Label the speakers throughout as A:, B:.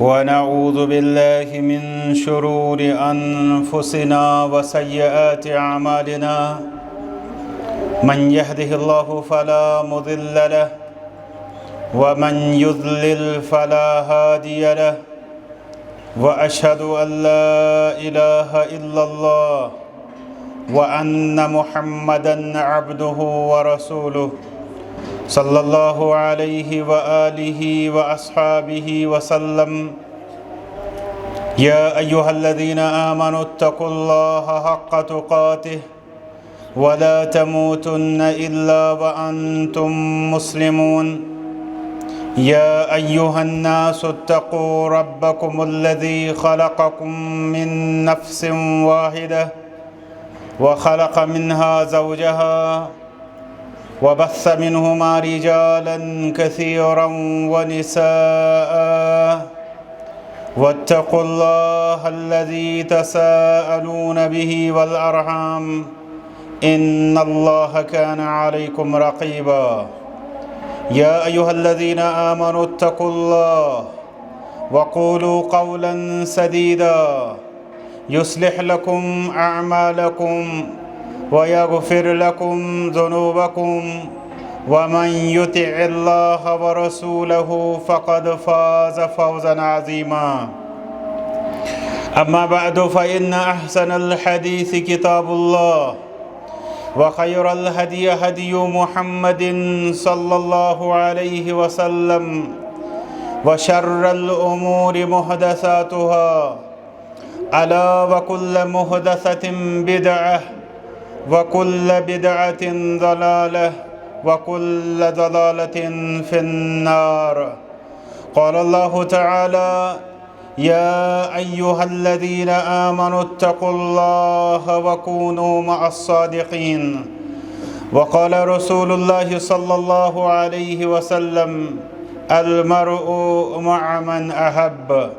A: ونعوذ بالله من شرور أنفسنا وسيئات أعمالنا من يهده الله فلا مضل له ومن يضلل فلا هادي له وأشهد أن لا إله إلا الله وأن محمدًا عبده ورسوله صلى الله عليه وآله وأصحابه وسلم يا أيها الذين آمنوا اتقوا الله حق تقاته ولا تموتن إلا وأنتم مسلمون يا أيها الناس اتقوا ربكم الذي خلقكم من نفس واحدة وخلق منها زوجها وبث منهما رجالا كثيرا ونساء واتقوا الله الذي تساءلون به والأرحام إن الله كان عليكم رقيبا يا أيها الذين آمنوا اتقوا الله وقولوا قولا سديدا يصلح لكم أعمالكم ويغفر لكم ذنوبكم ومن يطع الله ورسوله فقد فاز فوزا عظيما أما بعد فإن أحسن الحديث كتاب الله وخير الهدي هدي محمد صلى الله عليه وسلم وشر الأمور محدثاتها ألا وكل محدثة بدعة وكل بدعة ضلالة وكل ضلالة في النار قال الله تعالى يا أيها الذين آمنوا اتقوا الله وكونوا مع الصادقين وقال رسول الله صلى الله عليه وسلم المرء مع من أحب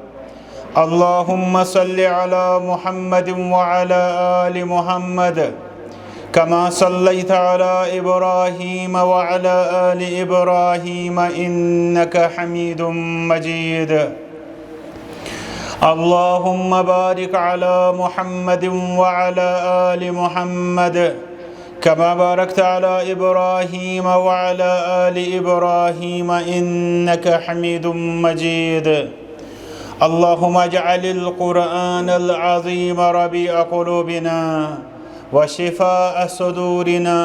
A: اللهم صل على محمد وعلى آل محمد كما صليت على إبراهيم وعلى آل إبراهيم إنك حميد مجيد اللهم بارك على محمد وعلى آل محمد كما باركت على إبراهيم وعلى آل إبراهيم إنك حميد مجيد اللهم اجعل القرآن العظيم ربيع قلوبنا وشفاء صدورنا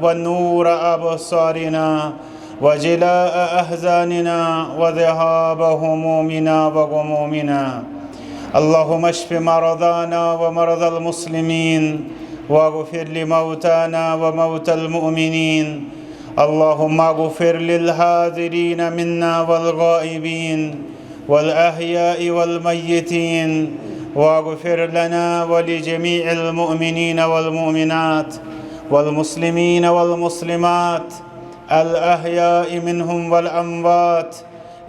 A: ونور أبصارنا وجلاء أحزاننا وذهاب همومنا وغمومنا اللهم اشف مرضانا ومرضى المسلمين واغفر لموتانا وموتى المؤمنين اللهم اغفر للحاضرين منا والغائبين والأحياء والميتين واغفر لنا ولجميع المؤمنين والمؤمنات والمسلمين والمسلمات الأحياء منهم والأموات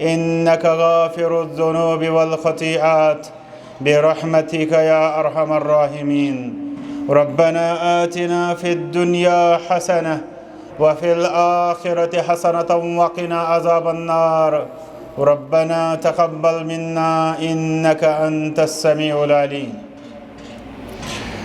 A: إنك غافر الذنوب والخطيئات برحمتك يا أرحم الراحمين ربنا آتنا في الدنيا حسنة وفي الآخرة حسنة وقنا عذاب النار ربنا تقبل منا إنك أنت السميع العليم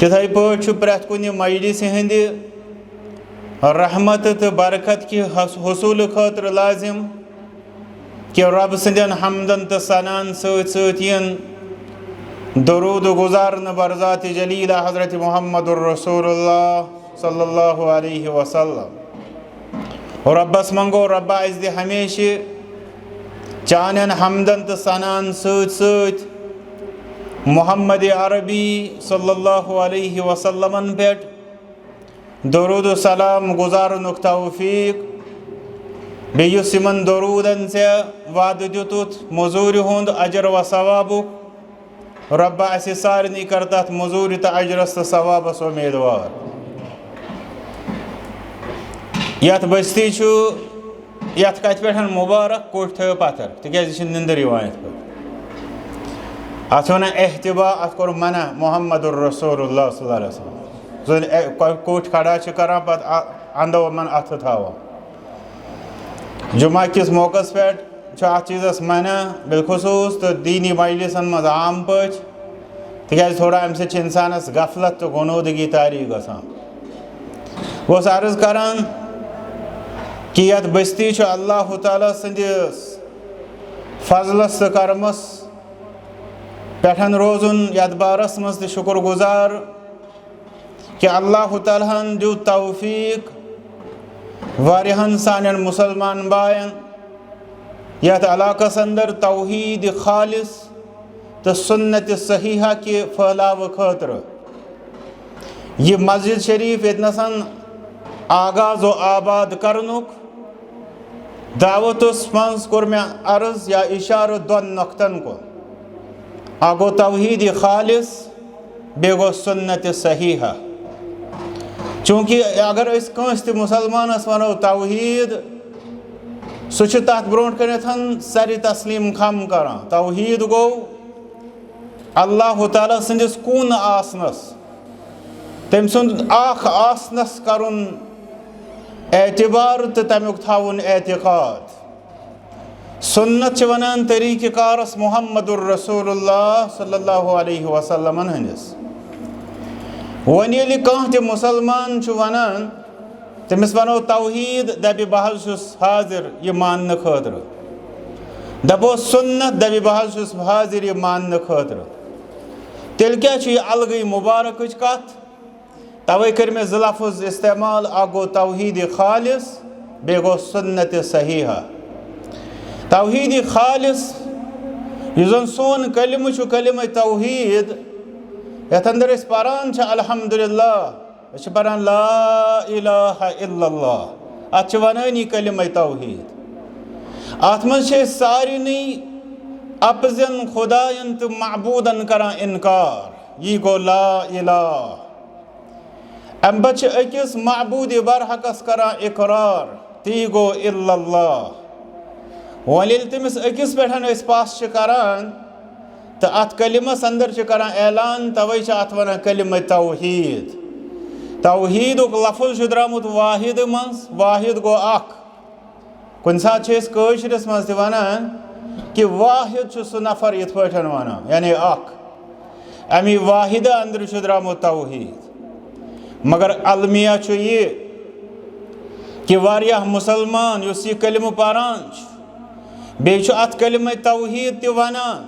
A: تِتھَے پٲٹھۍ چھُ پرٛٮ۪تھ کُنہِ مجلِسہِ ہٕنٛدِ رحمت تہٕ برکت کہِ حصوٗلہٕ خٲطرٕ لازِم کہ رۄب سٕنٛدٮ۪ن حمدن تہٕ ثناہن سۭتۍ سۭتۍ یِن درود گزارنہٕ برذات جلیلہ حضرت محمد الرسول اللہ صلی اللہ علیہ وسلم۔ رۄبس منگو رۄبا اَسہِ دِ ہمیشہِ چانٮ۪ن حمدن تہٕ ثناہن سۭتۍ سۭتۍ محمد عربی صلی اللہ علیہ وسلمن پٮ۪ٹھ درود و سلام گزارنُک توفیق، بیٚیہِ یُس یِمن درودن ژےٚ وعدٕ دِتُتھ موٚزوٗرِ ہُنٛد اجر و ثوابُک، رۄبا اَسہِ سارنٕے کر تتھ موٚزوٗرِ تہٕ اجرس تہٕ ثوابس اُمیدوار۔ یتھ بستی چھُ یتھ کتھِ پٮ۪ٹھ مُبارک کوٚٹھۍ تھٲیِو پتھر تِکیٛازِ یہِ چھِ نِندٕر یِوان یتھ پٲٹھۍ۔ اتھ چھِ ونان احتبا، اتھ کوٚر منع محمد الرسول اللہ صلی اللہ علیہ وسلم۔ زن کوٚٹھۍ کھڑا چھِ کران پتہٕ انٛدو یِمن اتھٕ تھاوان۔ جمعہ کِس موقعس پٮ۪ٹھ چھُ اتھ چیٖزس منع بالخصوٗص تہٕ دیٖنی مجلسن منٛز عام پٲٹھۍ، تِکیٛازِ تھوڑا امہِ سۭتۍ چھِ انسانس غفلت تہٕ غنوٗدگی طاری گژھان۔ بہٕ اوسُس عرض کران کہ یتھ بستی چھُ اللہ تعالیٰ سٕنٛدِس فضلس تہٕ کرمس پٮ۪ٹھ روزُن یتھ بارس منٛز تہِ شُکر گُزار کہ اللہ تعالیٰ ہن دیُت توفیق واریاہن سانٮ۪ن مُسلمان باین یتھ علاقس انٛدر توحیٖد خالص تہٕ سُنت صحیحہ کہِ پھٔہلاوٕ خٲطرٕ یہِ مسجد شریٖف ییٚتنس آغاز و آباد کرنُک دعوتس منٛز کوٚر مےٚ عرض یا اِشارٕ دۄن نۄقطن کُن۔ اکھ گوٚو توحیٖد خالص، بیٚیہِ گوٚو سُنت صحیحہ۔ چوٗنٛکہِ اگر أسۍ کٲنٛسہِ تہِ مُسلمانس ونو توحیٖد، سُہ چھُ تتھ برونٛٹھ کنٮ۪تھ سرِ تسلیٖم خم کران۔ توحیٖد گوٚو اللہ تعالیٰ سٕنٛدِس کوٗنہٕ آسنس، تٔمۍ سُنٛد اکھ آسنس کرُن اعتبار تہٕ تمیُک تھاوُن اعتقاد۔ سُنت چھِ ونان طریٖقہٕ کارس محمد الرسول اللہ صلی اللہ علیہ وسلمن ہٕنٛدِس۔ وۄنۍ ییٚلہِ کانٛہہ تہِ مُسلمان چھُ ونان تٔمِس ونو توحیٖد، دپہِ بہٕ حظ چھُس حٲضِر یہِ ماننہٕ خٲطرٕ، دپوس سُنت، دپہِ بہٕ حظ چھُس حٲضِر یہِ ماننہٕ خٲطرٕ، تیٚلہِ کیٛاہ چھُ یہِ الگٕے مُبارکٕچ کتھ۔ توے کٔرۍ مےٚ زٕ لفظ استعمال، اکھ گوٚو توحیٖد خالص، بیٚیہِ گوٚو سُنت صحیحہ۔ توحیٖد خالص یُس زن سون کلمہٕ چھُ کلمہ توحیٖد، یتھ انٛدر أسۍ پران چھِ الحمدُاللہ، أسۍ چھِ پران لا الہ الا اللہ، اتھ چھِ ونٲنی کلمہ توحیٖد۔ اتھ منٛز چھِ أسۍ سارنٕے اپزٮ۪ن خۄداین تہٕ معبوٗدن کران انکار، یی گوٚو لا الہ۔ امہِ پتہٕ چھِ أکِس معبوٗدِ برحقس کران اقرار، تی گوٚو الا اللہ۔ وۄنۍ ییٚلہِ تٔمِس أکِس پٮ۪ٹھ أسۍ پس چھِ کران تہٕ اتھ کلمس انٛدر چھِ کران اعلان، توے چھِ اتھ ونان کلمہ توحیٖد۔ توحیٖدُک لفظ چھُ درامُت واحد منٛز، واحد گوٚو اکھ۔ کُنہِ ساتہٕ چھِ أسۍ کٲشرِس منٛز تہِ ونان کہ واحد چھُ سُہ نفر یِتھ پٲٹھۍ ونان، یعنی اکھ۔ امی واحدٕ انٛدرٕ چھُ درامُت توحیٖد۔ مگر المیہ چھُ یہِ کہ واریاہ مُسلمان یُس یہِ کلمہٕ پران چھُ، بیٚیہِ چھُ اتھ کلمہ توحیٖد تہِ ونان،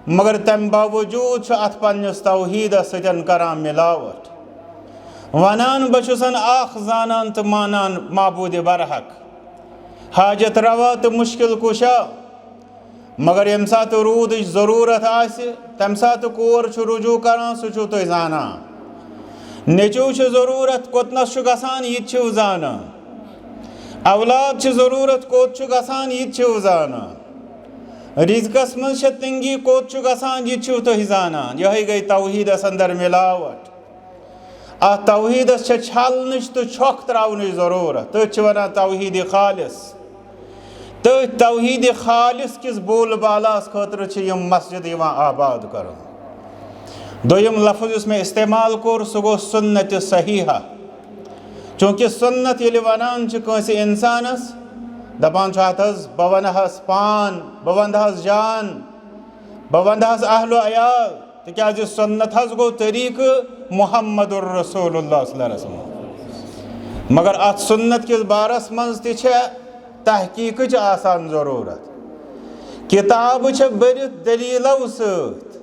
A: مگر تمہِ باوجوٗد چھُ اتھ پننِس توحیٖدس سۭتۍ کران ملاوٹ، ونان بہٕ چھُسن اکھ زانان تہٕ مانان معبوٗدِ برحق، حاجت روا تہٕ مُشکل کُشا، مگر ییٚمہِ ساتہٕ روٗدٕچ ضروٗرت آسہِ تمہِ ساتہٕ کور چھُ رجوٗع کران سُہ چھُو تُہۍ زانان، نیٚچوٗ چھِ ضروٗرت کوٚتنس چھُ گژھان یہِ تہِ چھِو زانان، اولاد چھِ ضروٗرت کوٚت چھُ گژھان یہِ تہِ چھِو زانان، رِزقس منٛز چھےٚ تنٛگی کوٚت چھُ گژھان یہِ تہِ چھِو تُہۍ زانان۔ یِہوٚے گٔے توحیٖدس انٛدر ملاوٹ۔ اتھ توحیٖدس چھےٚ چھلنٕچ تہٕ چھۄکھ تراونٕچ ضروٗرت، تٔتھۍ چھِ ونان توحیٖد خالص۔ تٔتھۍ توحیٖد خالص کِس بول بالاہس خٲطرٕ چھِ یِم مسجد یِوان آباد کرُن۔ دوٚیِم لفظ یُس مےٚ استعمال کوٚر سُہ گوٚو سُنت صحیحہ۔ چوٗنٛکہِ سُنت ییٚلہِ ونان چھِ کٲنٛسہِ انسانس، دپان چھُ ہتھ حظ بہٕ ونہٕ ہس پان، بہٕ ونہٕ ہس جان، بہٕ ونہٕ ہس اہل و عیال، تکیازِ سنت حظ گو طریقہ محمد الرسول اللہ صلی اللہ علیہ وسلم مگر ات سنت کس بارس منز تہ چھ تحقیقچ آسان ضرورت کتاب چھ برت دلیلو ست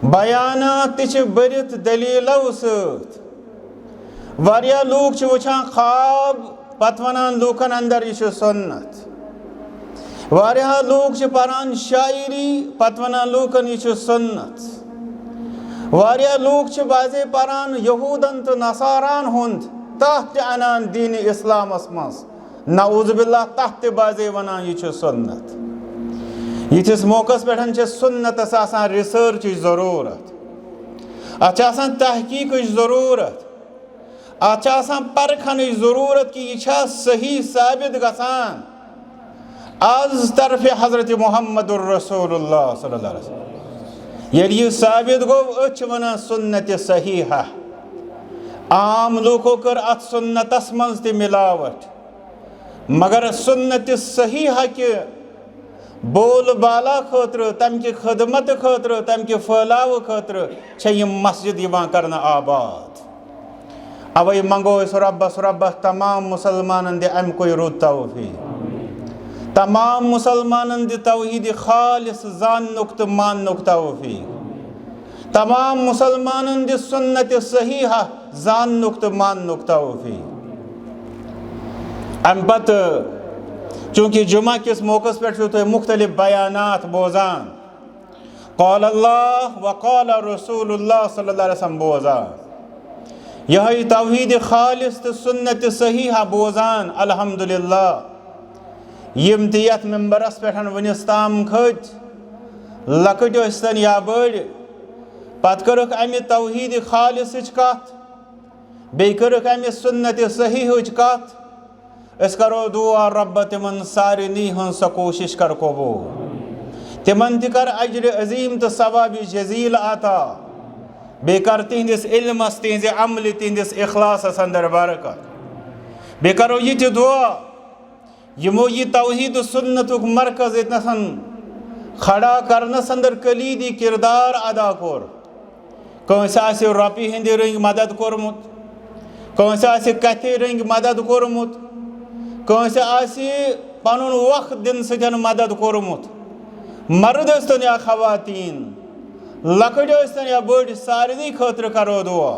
A: بیانات تہ برت دلیلو ست واریاہ لوگ چھ وچھان خواب پتہ ونان لوکن اندر یہ چھ سنت واریاہ لوگ چھ پران شاعری پتہ ونان لوکن یہ چھ سنت واریاہ لوگ چھ بازے پران یہودن تو نصاران ہند تحت انان دین اسلام اسمس نعوذ باللہ تحت بازے ونان یہ چھ سنت یتھس موقع پہ چھ سنتس آسان ریسرچ ضرورت اتھ آسان تحقیق ضرورت اتھ آسان پرکھن ضرورت کہ یہ چھا صحیح ثابت گژھان از طرف حضرت محمد الرسول اللہ صلی اللہ علیہ وسلم ییٚلہِ یہ ثابت گو أسۍ چھِ ونان سنت صحیحہ عام لوکو کر ات سنتس منز تہ ملاوٹ مگر سنت صحیحہ کہ بول بالا خاطر تم کہ خدمت خاطر تم کہ پھہلاو خاطر چھ یہ مسجد یوان کرنا آباد اوے منگو اس ربس تمام مسلمانن دے ام کوئی رود توفیق تمام مسلمانن دے توحید خالص زاننک تو ماننک توفیق تمام مسلمانن دے سنت صحیحہ زاننک تو ماننک توفیق ام پتہ چونکہ جمعہ کس موقع پہ مختلف بیانات بوزان قال اللہ وقال رسول اللہ صلی اللہ علیہ وسلم بوزان یہ توحید خالص تو سنت صحیحہ بوزان الحمدللہ یم تہ یتھ ممبرس پہ ونس تام کھت لکٹ ٲسۍتن یا بٔڑ پتہٕ کٔرٕکھ امہِ توحید خالصٕچ کتھ بیٚیہِ کٔرٕکھ امہِ سنت صحیحٕچ کتھ اس کرو دعا رب تمن سارنی ہن سا کوشش کر قبول تمن تہ کر اجر عظیم تو ثواب جزیل عطا بے کر تہندس علمس تہنز عمل تہندس اخلاصس اندر برکت بے کرو یہ تہ دعا یمو یہ توحید و سنتک مرکز اتنسن کھڑا کرنس اندر کلیدی کردار ادا کور کٲنٛسہِ آسہِ رۄپیہِ ہٕنٛدِ رٔنگۍ مدد کوٚرمُت کٲنٛسہِ آسہِ کتھِ رٔنگۍ مدد کوٚرمُت کٲنٛسہِ آسہِ پنُن وقت دِنہٕ سۭتۍ مدد کوٚرمُت مرد ٲسۍتن یا خواتیٖن لۄکٕٹۍ ٲسۍتن یا بٔڑۍ سارنٕے خٲطرٕ کرو دعا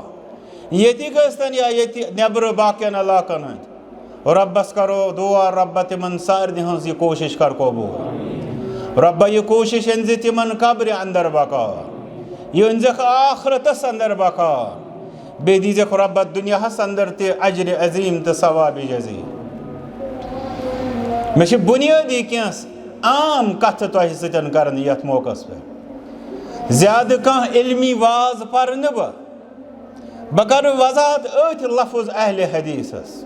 A: ییٚتِکۍ ٲسۍتن یا ییٚتہِ نٮ۪برٕ باقین علاقن ہٕنٛدۍ رۄبس کرو دعا رۄبا تِمن سارنٕے ہٕنٛز یہِ کوشش کر قبوٗل رۄبا یہِ کوشش أنۍ زِ تِمن قبرِ اندر بقا یہِ أنۍزٮ۪کھ آخرتس اندر بقا بیٚیہِ دیٖزٮ۪کھ رۄبا دُنیاہس اندر تہِ اجرِ عظیٖم تہٕ ثوابِ جزیٖل مےٚ چھِ بُنیٲدی کینٛہہ عام کتھٕ تۄہہِ سۭتۍ کرنہِ یتھ موقعس پٮ۪ٹھ زیادٕ کانٛہہ علمی واز پرٕ نہٕ بہٕ کرٕ وضاحت أتھۍ لفظ اہلِ حدیثس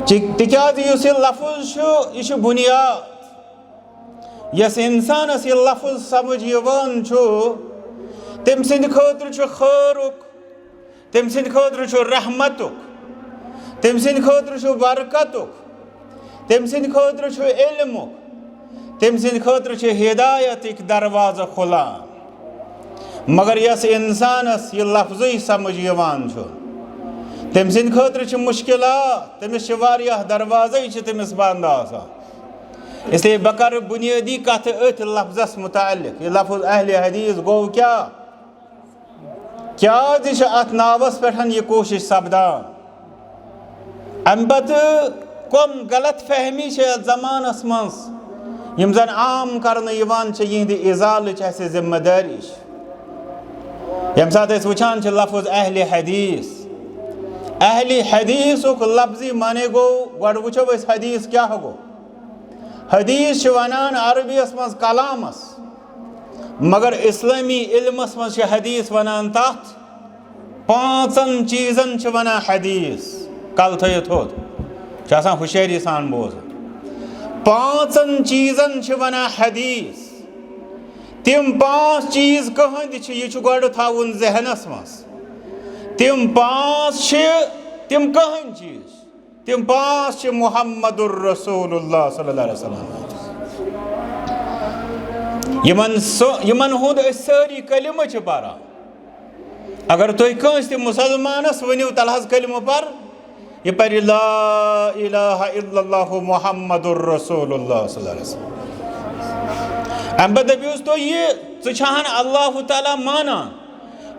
A: تِکیازِ یُس یہِ لفظ چھُ یہِ چھُ بُنیاد یس انسانس یہِ لفظ سمجھ یِوان چھُ تٔمۍ سٕنٛدِ خٲطرٕ چھُ خٲرُک تٔمۍ سٕنٛدِ خٲطرٕ چھُ رحمتُک تٔمۍ سٕنٛدِ خٲطرٕ چھُ برکتُک تٔمۍ سٕنٛدِ خٲطرٕ چھُ علمُک تٔمۍ سٕنٛدِ خٲطرٕ چھِ ہدایتٕکۍ دروازٕ کھُلان مگر یس انسانس یہِ لفظٕے سمجھ یِوان چھُ تٔمۍ سٕنٛدِ خٲطرٕ چھِ مُشکلات تٔمِس چھِ واریاہ دروازے چھِ تٔمِس بنٛد آسان اسلیے بہٕ کرٕ بُنیٲدی کتھٕ أتھۍ لفظس متعلق یہِ لفظ اہلِ حدیث گوٚو کیازِ چھِ اتھ ناوس پٮ۪ٹھ یہِ کوشش سپدان امہِ پتہٕ کم غلط فہمی چھِ یتھ زمانس منٛز یِم زن عام کرنہٕ یِوان چھِ یِہنٛدِ اِزالٕچ اسہِ ذمہٕ دٲری چھِ ییٚمہِ ساتہٕ أسۍ وٕچھان چھِ لفظ اہلِ حدیث اہلِ حدیثُک لفظی معنی گوٚو گۄڈٕ وٕچھو أسۍ حدیث کیٛاہ گوٚو حدیث چھِ ونان عربیس منٛز کلامس مگر اسلٲمی علمس منٛز چھِ حدیث ونان تتھ پانٛژن چیٖزن چھِ ونان حدیث کل تھٲیِو تھوٚد چھُ آسان ہُشٲری سان بوزُن پانٛژن چیٖزن چھِ ونان حدیث تِم پانٛژھ چیٖز کٕہٕنٛدۍ چھِ یہِ چھُ گۄڈٕ تھاوُن ذہنس منٛز تِم پانٛژھ چھِ تِم کٕہٕنٛدۍ چیٖز تِم پانٛژھ چھِ محمد الرسول اللہ صلی اللہ علیہ وسلم یمن ہُنٛد أسۍ سٲری کلمہٕ چھِ پران اگر تُہۍ کٲنٛسہِ تہِ مُسلمانس ؤنِو تل حظ کلمہٕ پر یہِ پرِ لا الہ الا اللہ محمد رسول اللہ صلی اللہ علیہ وسلم اَمہِ پتہٕ دٔپِوُس تُہۍ یہِ ژٕ چھَہن اللہ تعالیٰ مانان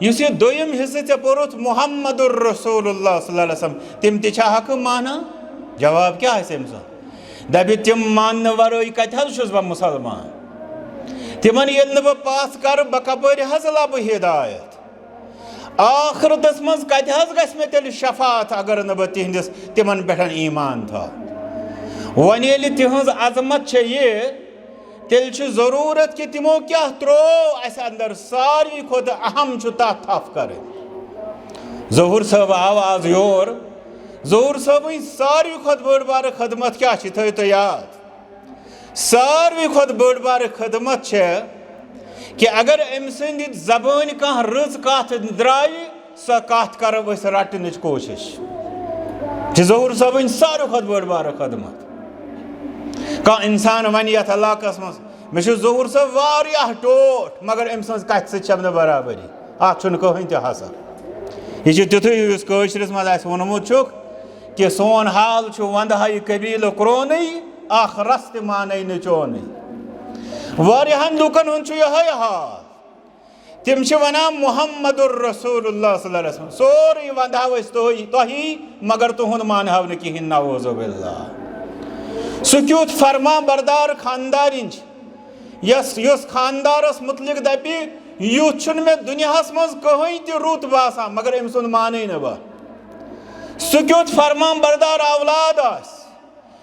A: یُس یہِ دوٚیِم حصہٕ ژےٚ پوٚرُتھ محمد رسول اللہ صلی اللہ علیہ وسلم تِم تہِ چھا حقہٕ مانان جواب کیٛاہ آسہِ أمۍ سُنٛد دَپہِ تِم ماننہٕ ورٲے کتہِ حظ چھُس بہٕ مُسلمان تِمن ییٚلہِ نہٕ بہٕ پاس کرٕ بہٕ کپٲرۍ حظ لبہٕ ہدایت آخرتس منٛز کتہِ حظ گژھِ مےٚ تیٚلہِ شفاعت اگر نہٕ بہٕ تِہنٛدِس تِمن پٮ۪ٹھ ایمان تھاو وۄنۍ ییٚلہِ تِہنٛز عظمت چھےٚ یہِ تیٚلہِ چھُ ضروٗرت کہِ تِمو کیٛاہ ترٛوو اَسہِ انٛدر ساروی کھۄتہٕ اہم چھُ تتھ تھپھ کرٕنۍ ظہور صٲب آو آز یور ظہور صٲبٕنۍ ساروی کھۄتہٕ بٔڑ بارٕ خدمت کیٛاہ چھِ تھٲیِو تُہۍ یاد ساروی کھۄتہٕ بٔڑ بارٕ خدمت چھےٚ کہ اگر أمۍ سٕنٛدِ زبٲنۍ کانٛہہ رٕژ کتھ درٛایہِ سۄ کتھ کرو أسۍ رٹنٕچ کوٗشش چھِ ظہور صٲبٕنۍ ساروی کھۄتہٕ بٔڑ بارٕ خدمت کانٛہہ اِنسان وَنہِ یتھ علاقس منٛز مےٚ چھُ ظہور صٲب واریاہ ٹوٹھ مگر أمۍ سٕنٛز کتھِ سۭتۍ چھَم نہٕ برابری اتھ چھُنہٕ کٕہٕنۍ تہِ حسر یہِ چھُ تیُتھُے یُس کٲشرِس منٛز اَسہِ ووٚنمُت چھُکھ کہ سون حال چھُ ونٛدہاے قبیٖلہٕ کرٛونٕے اکھ رس تہِ مانے نہٕ چونٕے واریاہن لُکن ہُنٛد چھُ یِہوٚے حال تِم چھِ ونان محمد رسول اللہ صلی اللہ علیہ وسلم سورُے ونٛدہاو أسۍ تۄہی مگر تُہُنٛد مانہو نہٕ کِہیٖنۍ نعوذ باللہ سُہ کیُتھ فرما بردار خاندارِنۍ چھِ یُس خاندارس متعلق دپہِ یُتھ چھُنہٕ مےٚ دُنیاہس منٛز کٕہٕنۍ تہِ رُت باسان مگر أمۍ سُنٛد مانٕے نہٕ بہٕ سُہ کیُتھ فرما بردار اولاد آسہِ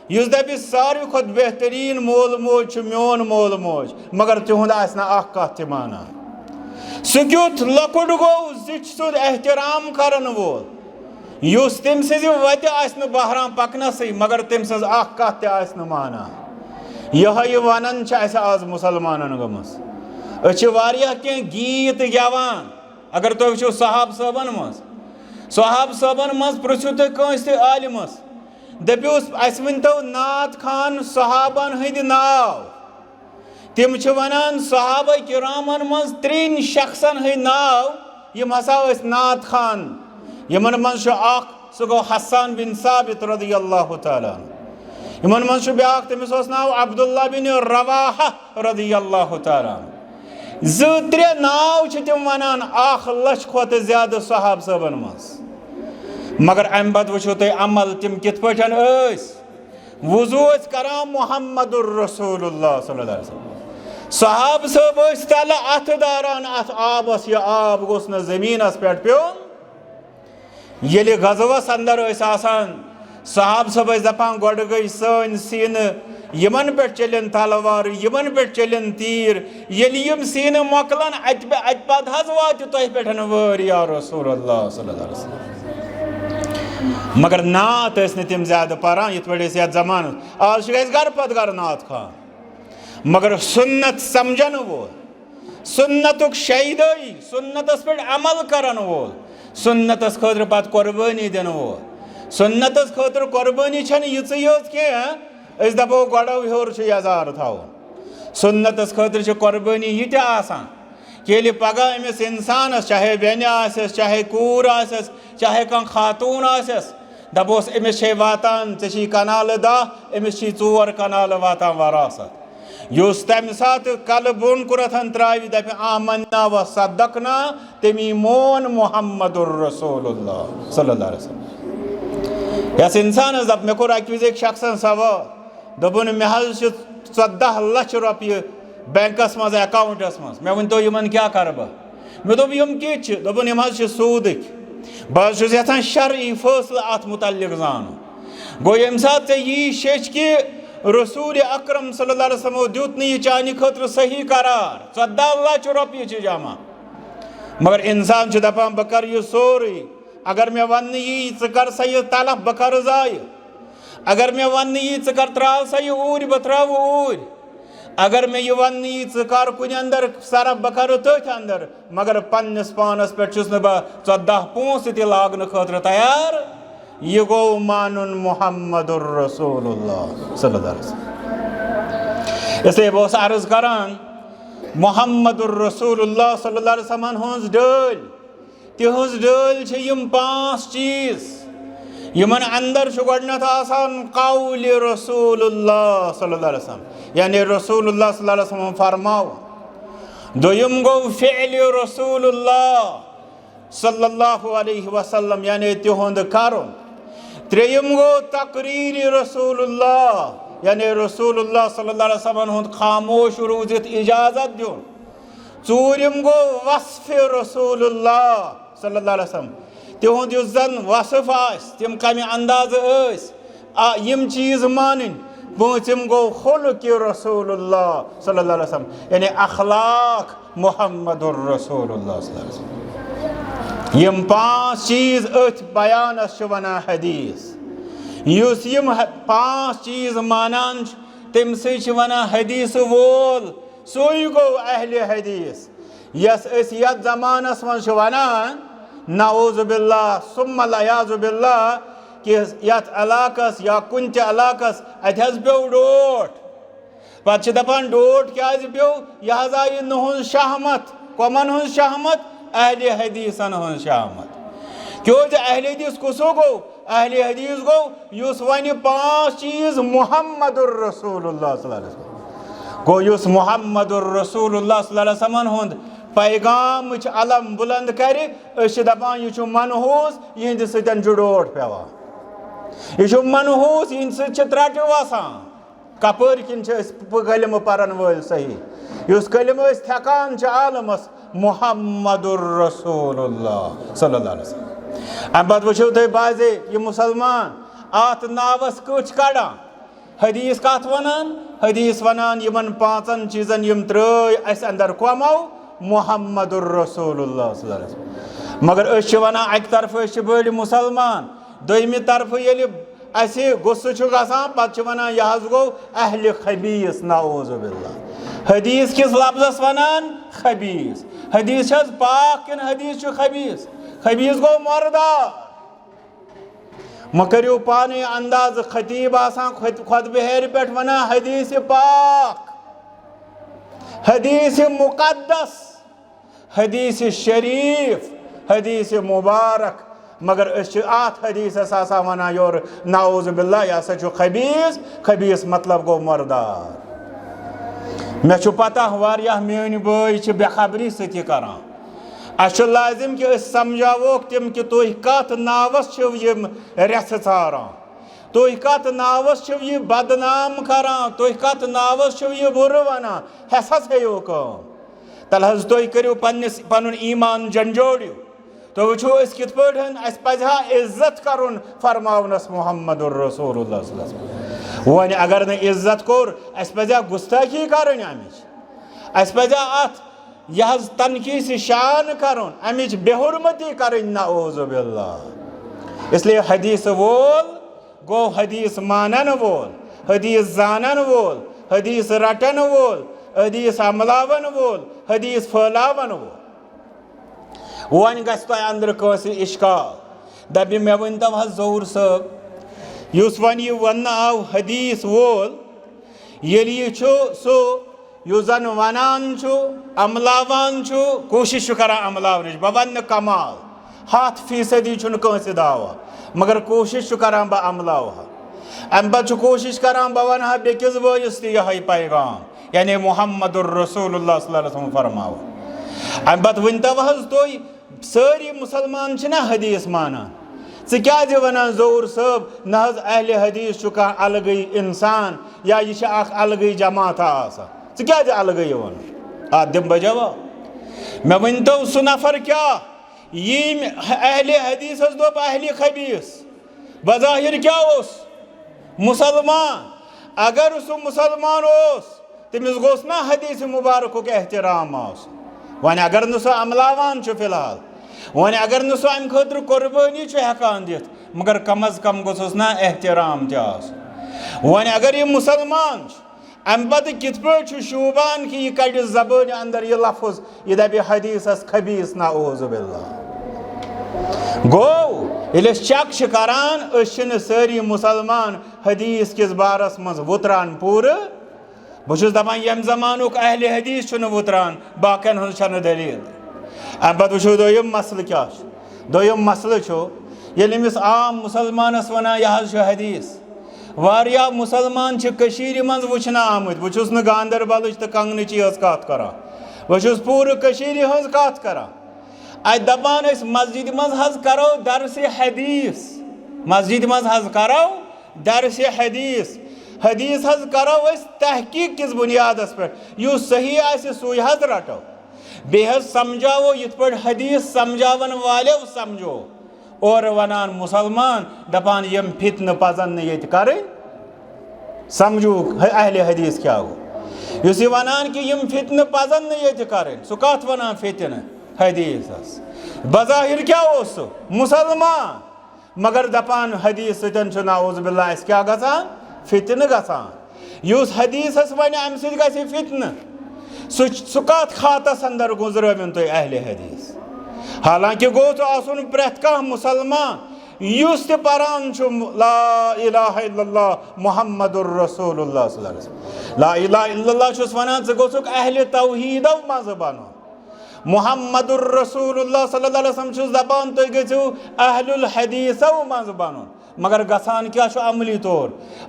A: یُس دپہِ ساروی کھۄتہٕ بہتریٖن مول موج چھُ میون مول موج مگر تِہُنٛد آسہِ نہٕ اکھ کتھ تہِ مانان سُہ کیُتھ لۄکُٹ گوٚو زِٹھۍ سُنٛد احترام کرن وول یُس تٔمۍ سٕنٛزِ وتہِ آسہِ نہٕ بہران پکنسٕے مگر تٔمۍ سٕنٛز اکھ کتھ تہِ آسہِ نہٕ مانان یِہوٚے ونان چھِ اَسہِ آز مُسلمانن گٔمٕژ أسۍ چھِ واریاہ کینٛہہ گیٖت گٮ۪وان اگر تُہۍ وٕچھِو صحابہٕ صٲبن منٛز پرٛژھِو تُہۍ کٲنٛسہِ تہِ عالمس دٔپِوُس اَسہِ ؤنۍتو نعت خان صحابن ہٕنٛدۍ ناو تِم چھِ ونان صحابہ کرامن منٛز 3 شخصن ہٕنٛدۍ ناو یِم ہسا ٲسۍ نعت خان یِمن منٛز چھُ اکھ سُہ گوٚو حسان بن ثابت رضی اللہ تعالیٰ عنہ یِمن منٛز چھُ بیٛاکھ تٔمِس اوس ناو عبداللہ بن رواحہ رضی اللہ تعالیٰ عنہ 2-3 ناو چھِ تِم ونان 1,00,000 کھۄتہٕ زیادٕ صحابہٕ صٲبن منٛز مگر امہِ پتہٕ وٕچھِو تُہۍ عمل تِم کِتھ پٲٹھۍ ٲسۍ وضوٗ ٲسۍ کران محمد رسول اللہ صلی اللہ علیہ وسلم صحابہٕ صٲب ٲسۍ تلہٕ اتھٕ داران اتھ آبس یہِ آب گوٚژھ نہٕ زٔمیٖنس پٮ۪ٹھ پیوٚن ییٚلہِ غزوس انٛدر ٲسۍ آسان صحابہٕ صٲب ٲسۍ دپان گۄڈٕ گٔے سٲنۍ سیٖنہٕ یِمن پٮ۪ٹھ چلن تلوارٕ یِمن پٮ۪ٹھ چلن تیٖر ییٚلہِ یِم سیٖنہٕ مۄکلن اتہِ پتہٕ حظ واتہِ تۄہہِ پٮ۪ٹھ وٲرۍ یا رسول اللہ صلی اللہ علیہ وسلم مگر نعت ٲسۍ نہٕ تِم زیادٕ پران یِتھ پٲٹھۍ ٲسۍ یتھ زمانس آز چھُ اَسہِ گرٕ پتہٕ گرٕ نعت خان مگر سُنت سمجھن وول سُنتُک شیدٲیی سُنتس پٮ۪ٹھ عمل کرن وول سُنتس خٲطرٕ پتہٕ قۄربٲنی دِنہٕ وول سُنتس خٲطرٕ قۄربٲنی چھنہٕ یِژٕے یٲژ کینٛہہ أسۍ دپو گۄڈو ہیوٚر چھُ یزار تھاوُن سُنتس خٲطرٕ چھِ قۄربٲنی یہِ تہِ آسان کہ ییٚلہِ پگاہ أمِس انسانس چاہے بیٚنہِ آسٮ۪س چاہے کوٗر آسٮ۪س چاہے کانٛہہ خاتوٗن آسٮ۪س دپوس أمِس چھے واتان ژےٚ چھی کنالہٕ 10 أمِس چھی 4 کنالہٕ واتان وراثت یُس تمہِ ساتہٕ کلہٕ بۄن کُنتھ ترٛاوِ دپہِ آمنا و صدقنا تٔمی مون محمد رسول اللہ صلی اللہ علیہ وسلم یس انسانس دپ مےٚ کوٚر اکہِ وِزِ أکۍ شخصن سوال دوٚپُن مےٚ حظ چھِ 14 لچھ رۄپیہِ بینکس منٛز اکاونٹس منٛز مےٚ ؤنۍتو یِمن کیٛاہ کرٕ بہٕ مےٚ دوٚپ یِم کِتھ چھِ دوٚپُن یِم حظ چھِ سوٗدٕکۍ بہٕ حظ چھُس یژھان شرعی فٲصلہٕ اتھ متعلق زانُن گوٚو ییٚمہِ ساتہٕ ژےٚ یی شیٚچھ کہِ رسوٗلِ اکرم صلی اللہ علیہ وسلمو دیُت نہٕ یہِ چانہِ خٲطرٕ صحیح قرار 14 لچھ رۄپیہِ چھِ جمع مگر انسان چھُ دپان بہٕ کرٕ یہِ سورُے اگر مےٚ وننہٕ یی ژٕ کر سا یہِ تلف بہٕ کرٕ ضایہِ اگر مےٚ وننہٕ یی ژٕ کر تراو سا یہِ اوٗرۍ بہٕ تراوٕ اوٗرۍ اگر مےٚ یہِ وننہٕ یی ژٕ کر کُنہِ انٛدر صرف بہٕ کرٕ تٔتھۍ انٛدر مگر پننِس پانس پٮ۪ٹھ چھُس نہٕ بہٕ 14 پونٛسہٕ تہِ لاگنہٕ خٲطرٕ تیار یہِ گوٚو مانُن محمد رسول اللہ صلی اللہ علیہ وسلم اسلیے بہٕ اوسُس عرض کران محمد الرسول اللہ صلی اللہ علیہ وسلم ہنز ڈٲلۍ تِہنٛز ڈٲلۍ چھِ یِم 5 چیٖز یِمن اندر چھُ گۄڈٕنٮ۪تھ آسان قول رسول اللہ صلی اللہ علیہ وسلم یعنی رسول اللہ صلی اللہ علیہ وسلم فرماوُن دوٚیِم گوٚو فعل رسول اللہ صلی اللہ علیہ وسلم یعنی تِہُنٛد کرُن ترٛیٚیِم گوٚو تقریر رسول اللہ یعنی رسول اللہ صلی اللہ علیہ وسلم ہُنٛد خاموش روٗزِتھ اجازت دیُن ژوٗرِم گوٚو وصف رسول اللہ صلی اللہ علیہ وسلم تِہُنٛد یُس زن وصف آسہِ تِم کمہِ اندازٕ ٲسۍ یِم چیٖز مانٕنۍ پوٗنٛژِم گوٚو خلق رسول اللہ صلی اللہ علیہ وسلم یعنی اخلاق محمد الرسول اللہ صلی اللہ علیہ وسلم یِم 5 چیٖز أتھۍ بیانس چھِ ونان حدیث یُس یِم 5 چیٖز مانان چھُ تٔمۍ سٕے چھِ ونان حدیث وول سُے گوٚو اہلِ حدیث یس أسۍ یتھ زمانس منٛز چھِ ونان نعوذ باللہ ثم العیاذ باللہ کہ یتھ علاقس یا کُنہِ تہِ علاقس اتہِ حظ پیوٚو ڈوٹھ پتہٕ چھِ دپان ڈوٹھ کیازِ پیوٚو یہِ حظ آیہِ نُہنٛز شہمت کۄمن ہٕنٛز شہمت اہلِ حدیثن ہٕنٛز شہمت کیازِ اہلِ حدیث کُسو گوٚو اہلِ حدیث گوٚو یُس وَنہِ 5 چیٖز محمد الرسول اللہ صلی اللہ علیہ وسلم گوٚو یُس محمد الرسول اللہ صلی اللہ علیہ وسلم ہُنٛد پیغامٕچ علم بُلند کرِ أسۍ چھِ دپان یہِ چھُ منحوٗس یِہنٛدِ سۭتۍ چھُ ڈوٹھ پیوان یہِ چھُ منحوٗس یِہنٛدِ سۭتۍ چھِ ترٛٹہِ وسان کپٲرۍ کِنۍ چھِ أسۍ کلمہٕ پرن وٲلۍ صحیح یُس کلمہٕ أسۍ تھٮ۪کان چھِ عالمس محمد الرسول اللہ صلی اللہ علیہ وسلم امہِ پتہٕ وٕچھِو تُہۍ بازے یہِ مُسلمان اتھ ناوس کٔٹھۍ کڑان حدیث کتھ ونان حدیث ونان یِمن 5 چیٖزن یِم ترٛٲے اسہِ اندر کۄمو محمد الرسول اللہ صلی اللہ علیہ وسلم مگر أسۍ چھِ ونان اکہِ طرفہٕ أسۍ چھِ بٔڑۍ مُسلمان دوٚیمہِ طرفہٕ ییٚلہِ اسہِ غُصہٕ چھُ گژھان پتہٕ چھِ ونان یہِ حظ گوٚو اہلِ خبیٖث نعوذ باللہ حدیث کِس لفظس ونان خبیٖث حدیث چھِ حظ پاک کِنہٕ حدیث چھُ خبیٖث خبیٖث گوٚو مردار مہ کٔرِو پانے اندازٕ خطیٖب آسان خطبہٕ ہیرِ پٮ۪ٹھ ونان حدیث پاک حدیث مقدس حدیث شریف حدیث مبارک مگر أسۍ چھِ اتھ حدیثس آسان ونان یورٕ نعوذ باللہ یہِ ہسا چھُ خبیٖث خبیٖث مطلب گوٚو مردار مےٚ چھُ پتہ واریاہ میٲنۍ بٲے چھِ بے خبری سۭتۍ یہِ کران اسہِ چھُ لٲزِم کہِ أسۍ سمجھاووکھ تِم کہِ تُہۍ کتھ ناوس چھِو یِم رٮ۪ژھٕ ژھاران تُہۍ کتھ ناوس چھِو یہِ بدنام کران تُہۍ کتھ ناوس چھِو یہِ بُرٕ ونان ہٮ۪س حظ ہیٚیِو کٲم تلہٕ حظ تُہۍ کٔرِو پنُن ایٖمان جنجوڑِو تُہۍ وٕچھِو أسۍ کِتھ پٲٹھۍ اسہِ پزِ ہا عزت کرُن فرماونس محمد الرسول اللہ صلی اللہ علیہ وسلم وۄنۍ اگر نہٕ عزت کوٚر اسہِ پزِ ہا گُستٲخی کرٕنۍ امِچ اسہِ پزِ ہا اتھ یہِ حظ تنقیٖصِ شان کرُن امِچ بے حُرمتی کرٕنۍ نعوذ باللہ اسلیے حدیث وول گوٚو حدیث مانن وول حدیث زانن وول حدیث رٹن وول حدیث عملاون وول حدیث پھٲلاون وول وۄنۍ گژھِ تۄہہِ اندرٕ کٲنٛسہِ اِشکال دپہِ مےٚ ؤنۍتو حظ ظہور صٲب یُس وۄنۍ یہِ وننہٕ آو حدیث وول ییٚلہِ یہِ چھُ سُہ یُس زن ونان چھُ عملاوان چھُ کوٗشش چھُ کران عملاونٕچ بہٕ وننہٕ کمال 100% چھُنہٕ کٲنٛسہِ دعوا مگر کوٗشش چھُ کران بہٕ عملاوٕ ہا امہِ پتہٕ چھُ کوٗشش کران بہٕ ونہٕ ہا بیٚکِس بٲیِس تہِ یِہوٚے پیغام یعنی محمد الرسول اللہ صلی اللہ علیہ وسلم فرماوُن امہِ پتہٕ ؤنۍتو حظ تُہۍ سٲری مُسلمان چھِنہ حدیث مانان ژٕ کیازِ ونان ظہور صٲب نہ حظ اہلِ حدیث چھُ کانٛہہ الگٕے انسان یا یہِ چھِ اکھ الگٕے جماعتھا آسان ژٕ کیازِ الگٕے وَنُن اتھ دِمہٕ بہٕ جواب مےٚ ؤنۍتو سُہ نفر کیٛاہ ییٚمۍ اہلِ حدیثس دوٚپ اہلِ خبیٖث بظاہر کیٛاہ اوس مُسلمان اگر سُہ مُسلمان اوس تٔمِس گوٚژھ نا حدیث مُبارکُک احترام آسُن وۄنۍ اگر نہٕ سُہ عملاوان چھُ فِلحال وۄنۍ اگر نہٕ سُہ امہِ خٲطرٕ قۄربٲنی چھُ ہٮ۪کان دِتھ مگر کم از کم گوٚژھُس نا احترام تہِ آسُن وۄنۍ اگر یہِ مُسلمان چھُ امہِ پتہٕ کِتھ پٲٹھۍ چھُ شوٗبان کہِ یہِ کڑِ زبٲنہِ اندر یہِ لفظ یہِ دپہِ حدیثس خبیٖث نعوذ باللہ گوٚو ییٚلہِ أسۍ چیک چھِ کران أسۍ چھِنہٕ سٲری مُسلمان حدیث کِس بارس منٛز وُتران پوٗرٕ بہٕ دپان ییٚمہِ زمانُک اہلِ حدیث چھُنہٕ وُتران باقین ہٕنٛز چھنہٕ دٔلیٖل اَمہِ پتہٕ وٕچھو دوٚیِم مسلہٕ کیٛاہ چھُ دوٚیِم مسلہٕ چھُ ییٚلہِ أمِس عام مُسلمانس وَنان یہِ حظ چھُ حدیث واریاہ مُسلمان چھِ کٔشیٖرِ منٛز وٕچھنہٕ آمٕتۍ بہٕ چھُس نہٕ گاندربلٕچ تہٕ کنگنٕچی یٲژ کتھ کران بہٕ چھُس پوٗرٕ کٔشیٖرِ ہٕنٛز کتھ کران اَتہِ دپان أسۍ مسجدِ منٛز حظ کرو درسِ حدیث مسجدِ منٛز حظ کرو درسِ حدیث حدیث حظ کرو أسۍ تحقیٖق کِس بُنیادس پٮ۪ٹھ یُس صحیح آسہِ سُے حظ رٹو بیٚیہِ حظ سمجھاوو یِتھ پٲٹھۍ حدیث سمجھاون والیو سمجھو اورٕ ونان مُسلمان دپان یِم فتنہٕ پزن نہٕ ییٚتہِ کرٕنۍ سمجھوُکھ اہلِ حدیث کیٛاہ گوٚو یُس یہِ ونان کہِ یِم فتنہٕ پزن نہٕ ییٚتہِ کرٕنۍ سُہ کتھ ونان فتنہٕ حدیثس بظاہر کیٛاہ اوس سُہ مُسلمان مگر دپان حدیث سۭتۍ چھُ نعوذ باللہ اَسہِ کیٛاہ گژھان فتنہٕ گژھان یُس حدیثس ونہِ امہِ سۭتۍ گژھِ فتنہٕ سُہ کتھ خاتس اندر گُزرٲوِن تُہۍ اہلِ حدیث حالانکہِ گوٚژھ آسُن پرٛٮ۪تھ کانٛہہ مُسلمان یُس تہِ پران چھُ لا الہ الا اللہ محمدُر رسول اللہ صلی اللہ علیہ وسلم لا الہ الا اللہ چھُس ونان ژٕ گوٚژھُکھ اہلِ توحیٖدو منٛزٕ بنُن محمدُر رسول اللہ صلی اللہ علیہ وسلم چھُس دپان تُہۍ گٔژھِو اہل الحدیثو منٛزٕ بنُن مگر گژھان کیٛاہ چھُ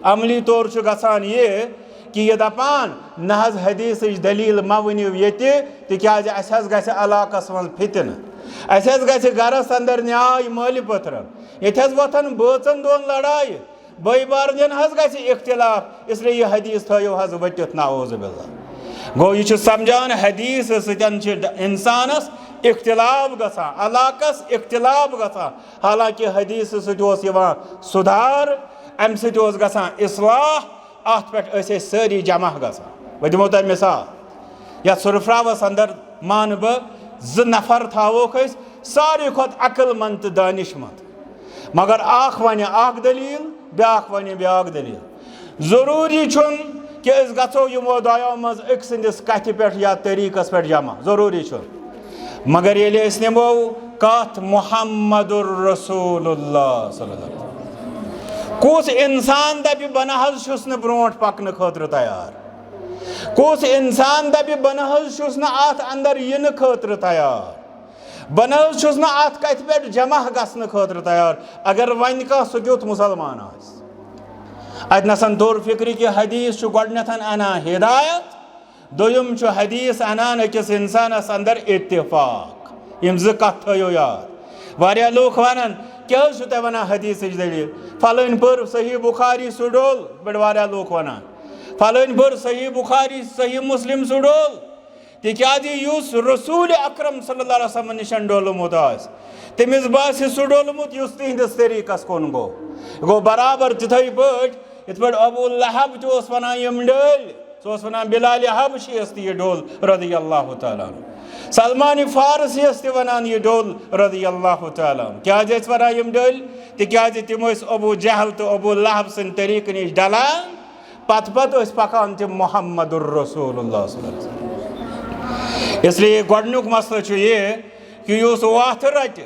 A: عملی طور چھُ گژھان یہِ کہِ یہِ دپان نہ حظ حدیثٕچ دٔلیٖل مہ ؤنِو ییٚتہِ تِکیٛازِ اَسہِ حظ گژھِ علاقس منٛز فتنہٕ اَسہِ حظ گژھِ گرس اندر نیاے مٲلۍ پٔتھرن ییٚتہِ حظ وۄتھن بٲژن دۄن لڑایہِ بٲے بارنٮ۪ن حظ گژھِ اختلاف اسلیے یہِ حدیث تھٲیِو حظ ؤٹِتھ نعوذ باللہ گوٚو یہِ چھُ سمجھان حدیث سۭتۍ چھِ انسانس اختلاف گژھان علاقس اختلاف گژھان حالانکہِ حدیث سۭتۍ اوس یِوان سُدھار امہِ سۭتۍ اوس گژھان اصلاح اتھ پٮ۪ٹھ ٲسۍ أسۍ سٲری جمع گژھان بہٕ دِمو تۄہہِ مثال یتھ سرفراوس اندر مانہٕ بہٕ 2 نفر تھاووکھ أسۍ ساروی کھۄتہٕ عقل منٛد تہٕ دٲنِش منٛد مگر اکھ ونہِ اکھ دٔلیٖل بیٛاکھ ونہِ بیٛاکھ دٔلیٖل ضروٗری چھُنہٕ کہِ أسۍ گژھو یِمو دۄیو منٛز أکۍ سٕنٛدِس کتھِ پٮ۪ٹھ یا طریٖقس پٮ۪ٹھ جمع ضروٗری چھُنہٕ مگر ییٚلہِ أسۍ نِمو کتھ محمدُر رسول اللہ صلی اللہ علیہ وسلم کُس انسان دپہِ بہٕ نہ حظ چھُس نہٕ برونٛٹھ پکنہٕ خٲطرٕ تیار کُس انسان دپہِ بہٕ نہ حظ چھُس نہٕ اتھ اندر یِنہٕ خٲطرٕ تیار بہٕ نہ حظ چھُس نہٕ اتھ کتھِ پٮ۪ٹھ جمع گژھنہٕ خٲطرٕ تیار اگر وۄنۍ کانٛہہ سُہ کیُتھ مُسلمان آسہِ اتہِ نسن توٚر فکرِ کہِ حدیث چھُ گۄڈٕنٮ۪تھ انان ہدایت دوٚیِم چھُ حدیث انان أکِس انسانس اندر اتفاق یِم 2 کتھ تھٲیِو یاد واریاہ لوٗکھ ونان کیٛاہ حظ چھُو تۄہہِ ونان حدیثٕچ دٔلیٖل فلٲنۍ پٔر صحیح بُخاری سُہ ڈوٚل بٔڑۍ واریاہ لوٗکھ ونان فلٲنۍ پٔر صحیح بُخاری صحیح مُسلم سُہ ڈوٚل تِکیٛازِ یُس رسوٗلِ اکرم صلی اللہ علیہ وسلم نِش ڈوٚلمُت آسہِ تٔمِس باسہِ سُہ ڈوٚلمُت یُس تِہنٛدِس طریٖقس کُن گوٚو برابر تِتھٕے پٲٹھۍ یِتھ پٲٹھۍ ابوٗ لہب تہِ اوس ونان یِم ڈٔلۍ سُہ اوس ونان بِلالِ حبشیَس تہِ یہِ ڈوٚل رضی اللہ تعالیٰ عنہ سلمانِ فارسیَس تہِ ونان یہِ ڈوٚل رضی اللہ تعالیٰ عنہ کیٛازِ ٲسۍ ونان یِم ڈٔلۍ تِکیٛازِ تِم ٲسۍ ابوٗ جہل تہٕ ابوٗ لہب سٕنٛدِ طریٖقہٕ نِش ڈلان پتہٕ ٲسۍ پکان تِم محمدُر رسول اللہ صلی اللہ علیہ وسلم اسلیے گۄڈٕنیُک مسلہٕ چھُ یہِ کہِ یُس وَتھ رٹہِ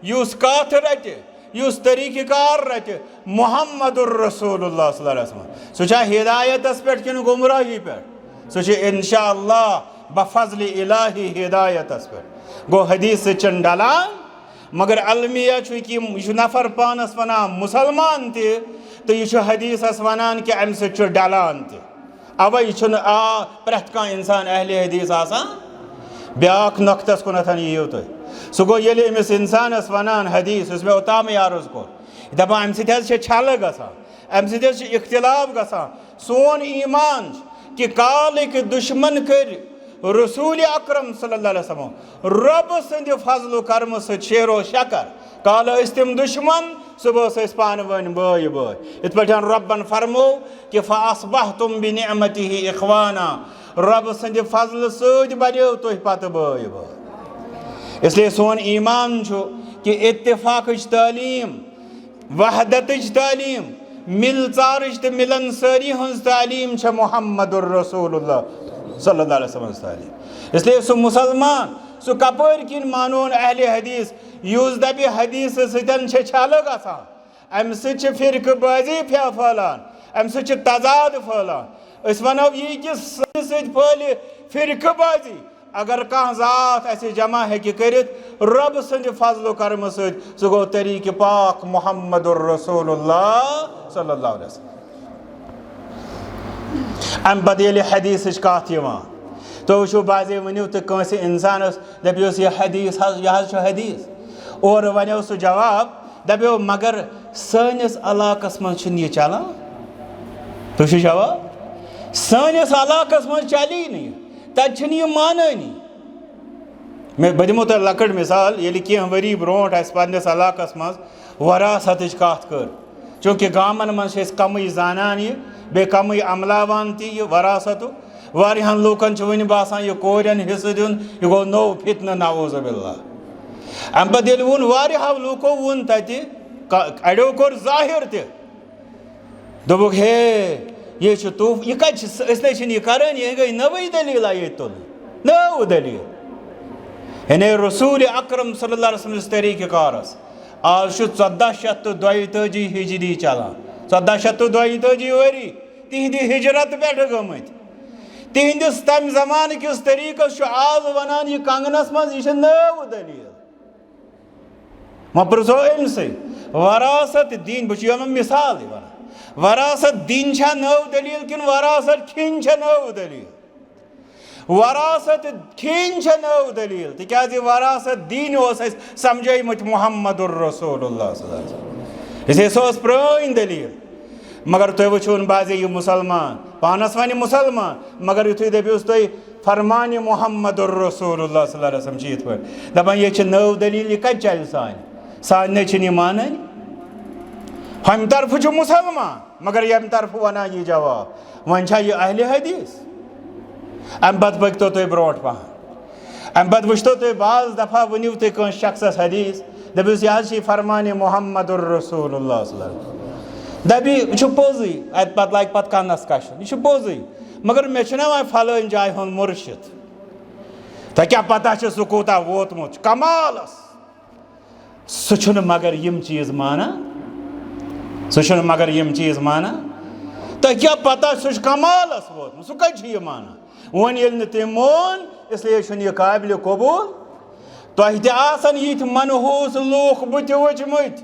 A: یُس کتھ رٹہِ یُس طریٖقہٕ کار رٹہِ محمدُر رسول اللہ صلی اللہ علیہ وسلم سُہ چھا ہدایتس پٮ۪ٹھ کِنہٕ گُمراہی پٮ۪ٹھ سُہ چھُ انشاء اللہ بفضلِ الہی ہدایتس پٮ۪ٹھ گوٚو حدیث سۭتۍ چھِنہٕ ڈلان مگر المیہ چھُ کہِ یہِ چھُ نفر پانس ونان مُسلمان تہِ تہٕ یہِ چھُ حدیثس ونان کہِ امہِ سۭتۍ چھُ ڈلان تہِ اوے یہِ چھُنہٕ پرٛٮ۪تھ کانٛہہ انسان اہلِ حدیث آسان بیٛاکھ نۄقتس کُنتھ یِیِو تُہۍ سُہ گوٚو ییٚلہِ أمِس انسانس ونان حدیث یُس مےٚ اوٚتامٕے عرض کوٚر دپان امہِ سۭتۍ حظ چھِ چھلہٕ گژھان امہِ سۭتۍ حظ چھُ اختلاف گژھان سون ایٖمان چھُ کہِ کالٕکۍ دُشمن کٔرۍ رسوٗلِ اکرم صلی اللہ علیہ وسلم رۄبہٕ سٕنٛدِ فضلہٕ کرمہٕ سۭتۍ شیرو شکر کالہٕ ٲسۍ تِم دُشمن صُبحس ٲسۍ پانہٕ ؤنۍ بٲے بٲے یِتھ پٲٹھۍ رۄبن فرمو کہِ فاصبحتم بنعمتہ اخوانا رۄبہٕ سٕنٛدِ فضلہٕ سۭتۍ بنیو تُہۍ پتہٕ بٲے بٲے اسلیے سون ایٖمان چھُ کہِ اتفاقٕچ تعلیٖم وحدتٕچ تعلیٖم مِلژارٕچ تہٕ مِلنسٲری ہٕنٛز تعلیٖم چھےٚ محمدُر رسول اللہ صلی اللہ علیہ وسلم تعلیٖم اسلیے سُہ مُسلمان سُہ کپٲرۍ کِنۍ مانون اہلِ حدیث یُس دپہِ حدیثہٕ سۭتۍ چھِ چھلہٕ گژھان امہِ سۭتۍ چھِ فرقہٕ بٲزی پھٔہلان امہِ سۭتۍ چھِ تضاد پھٔہلان اس ونو یہ کہ سۭتۍ پھٲلہِ فرقہٕ بازی اگر کانٛہہ ذات اسہِ جمع ہیٚکہِ کٔرِتھ رب سٕنٛدِ فضلو کرمہٕ سۭتۍ سُہ گوٚو طریٖقہِ پاک محمد رسول اللہ صلی اللہ علیہ وسلم. اَمہِ پتہٕ ییٚلہِ حدیثٕچ کتھ یِوان تُہۍ وٕچھِو بعضے ؤنِو تہٕ کٲنٛسہِ اِنسانس دٔپِوس یہِ حدیث حظ یہِ حظ چھُ حدیث اورٕ ونیو سُہ جواب دپیو مگر سٲنِس علاقس منٛز چھُنہٕ یہِ چلان. تُہۍ چھِو جواب سٲنِس علاقس منٛز چلی نہٕ یہِ تتہِ چھِنہٕ یہِ مانٲنی. بہٕ دِمو تۄہہِ لۄکٕٹ مثال ییٚلہِ کینٛہہ ؤری برونٛٹھ اَسہِ پننِس علاقس منٛز وراثتٕچ کتھ کٔر چوٗنٛکہِ گامن منٛز چھِ أسۍ کمٕے زانان یہِ بیٚیہِ کمٕے عملاوان تہِ یہِ وراثتُک واریاہن لوٗکن چھُ وُنہِ باسان یہِ کورٮ۪ن حِصہٕ دیُن یہِ گوٚو نوٚو فتنہٕ نعوذ باللہ. اَمہِ پتہٕ ییٚلہِ ووٚن واریاہو لوٗکو ووٚن تتہِ اڑیو کوٚر ظٲہِر تہِ دوٚپُکھ ہے یہِ چھُ طوٗف یہِ کتہِ چھِ أسۍ نَے چھِنہٕ یہِ کرٲنی یہِ گٔے نٔوٕے دٔلیٖلا ییٚتہِ تُلٕنۍ نٔو دٔلیٖل. یعنی رسوٗلِ اکرم صلی اللہ علیہ وسلمِس طریٖقہٕ کارس آز چھُ 1442 ہجری چلان 1442 ؤری تِہنٛدِ ہجرت پٮ۪ٹھٕ گٔمٕتۍ. تِہنٛدِس تمہِ زمانہٕ کِس طریٖقس چھُ آز ونان یہِ کنگنس منٛز یہِ چھِ نٔو دٔلیٖل. وۄنۍ پرٛژھو أمۍسٕے وراثت دِنۍ بہٕ چھُ یِمن مثال دِوان وراثت دِنۍ چھا نٔو دٔلیٖل کِنہٕ وراثت کھیٚنۍ چھےٚ نٔو دٔلیٖل. وراثت کھیٚنۍ چھےٚ نٔو دٔلیٖل تِکیٛازِ وراثت دِنۍ اوس اَسہِ سمجھٲومٕتۍ محمد رسول اللہ صلی اللہ علیہ وسلم اِسلیے سۄ ٲس پرٛٲنۍ دٔلیٖل. مگر تُہۍ وٕچھوُن بعضے یہِ مُسلمان پانس وَنہِ مُسلمان مگر یُتھُے دٔپِوُس تُہۍ فرمانہِ محمد رسول اللہ صلی اللہ علیہ وسلم چھِ یِتھ پٲٹھۍ دپان یہِ چھِ نٔو دٔلیٖل یہِ کتہِ چلہِ سانہِ نَے چھِنہٕ یہِ مانٲنی. ہُمہِ طرفہٕ چھُ مُسلمان مگر ییٚمہِ طرفہٕ ونان یہِ جواب وۄنۍ چھا یہِ اہلِ حدیث. اَمہِ پتہٕ پٔکۍتو تُہۍ برونٛٹھ پہن اَمہِ پتہٕ وٕچھتو تُہۍ بعض دفعہ ؤنِو تُہۍ کٲنٛسہِ شخصس حدیث دٔپِوُس یہِ حظ چھِ فرمانہِ محمد رسول اللہ صلی اللہ علیہ وسلم دپہِ یہِ چھُ پوٚزُے اتہِ پتہٕ لاگہِ پتہٕ کنس کشُن یہِ چھُ پوٚزُے مگر مےٚ چھُنہ وۄنۍ فلٲنۍ جایہِ ہُنٛد مُرشِد تۄہہِ کیٛاہ پتہ چھِ سُہ کوٗتاہ ووتمُت چھُ کمالس سُہ چھُنہٕ مگر یِم چیٖز مانان تۄہہِ کیٛاہ پتہ سُہ چھُ کمالس ووتمُت سُہ کتہِ چھُ یہِ مانان. وۄنۍ ییٚلہِ نہٕ تٔمۍ مون اسلیے چھُنہٕ یہِ قٲبلِ قبوٗل. تۄہہِ تہِ آسن یِتھۍ منحوٗس لوٗکھ بہٕ تہِ وٕچھمٕتۍ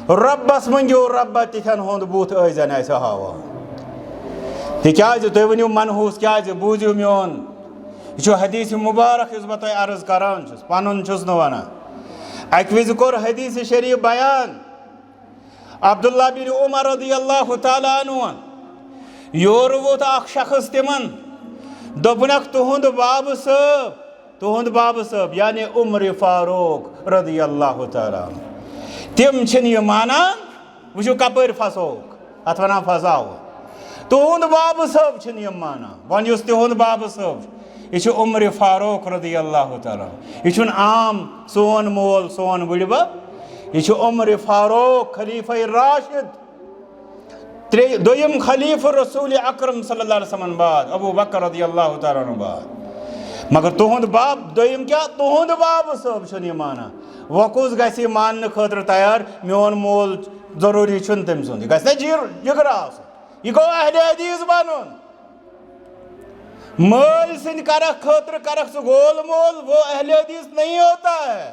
A: رۄبس منٛگِو رۄبا تِتھٮ۪ن ہُنٛد بُتھ ٲسۍزٮ۪ن اَسہِ ہاوان. تِکیٛازِ تُہۍ ؤنِو منحوٗس کیٛازِ بوٗزِو میون یہِ چھُ حدیث مُبارک یُس بہٕ تۄہہِ عرض کران چھُس پنُن چھُس نہٕ ونان. اکہِ وِزِ کوٚر حدیث شریٖف بیان عبداللہ بن عمر رضی اللہ تعالیٰ عنہُن یورٕ ووت اکھ شخص تِمن دوٚپنکھ تُہُنٛد بابہٕ صٲب یعنی عمرِ فاروق رضی اللہ تعالیٰ عنہ تِم چھِنہٕ یہِ مانان وٕچھِو کپٲرۍ پھسووُکھ اتھ ونان پھساوُکھ تُہُنٛد بابہٕ صٲب چھِنہٕ یِم مانان. وۄنۍ یُس تِہُنٛد بابہٕ صٲب چھُ یہِ چھُ عمرِ فاروق رضی اللہ تعالیٰ عنہ یہِ چھُنہٕ عام سون مول سون بٕڈِبب یہِ چھُ عمرِ فاروق خلیفہ راشد دوٚیِم خلیفہٕ رسوٗلِ اکرم صلی اللہ علیہ وسلم بعد ابوٗ بکر رضی اللہ تعالیٰ عنہ بعد مگر تُہُنٛد باب دوٚیِم کیٛاہ تُہُنٛد بابہٕ صٲب چھُنہٕ یہِ مانان. وۄنۍ کُس گژھِ یہِ ماننہٕ خٲطرٕ تیار میون مول ضروٗری چھُنہٕ تٔمۍ سُنٛد یہِ گژھِ نا جِگر آسُن یہِ گوٚو اہلِ حدیث بنُن. مٲلۍ سٕنٛدِ کرکھ خٲطرٕ کرکھ ژٕ گول مول وہ اہلِ حدیث نہیں ہوتا ہے.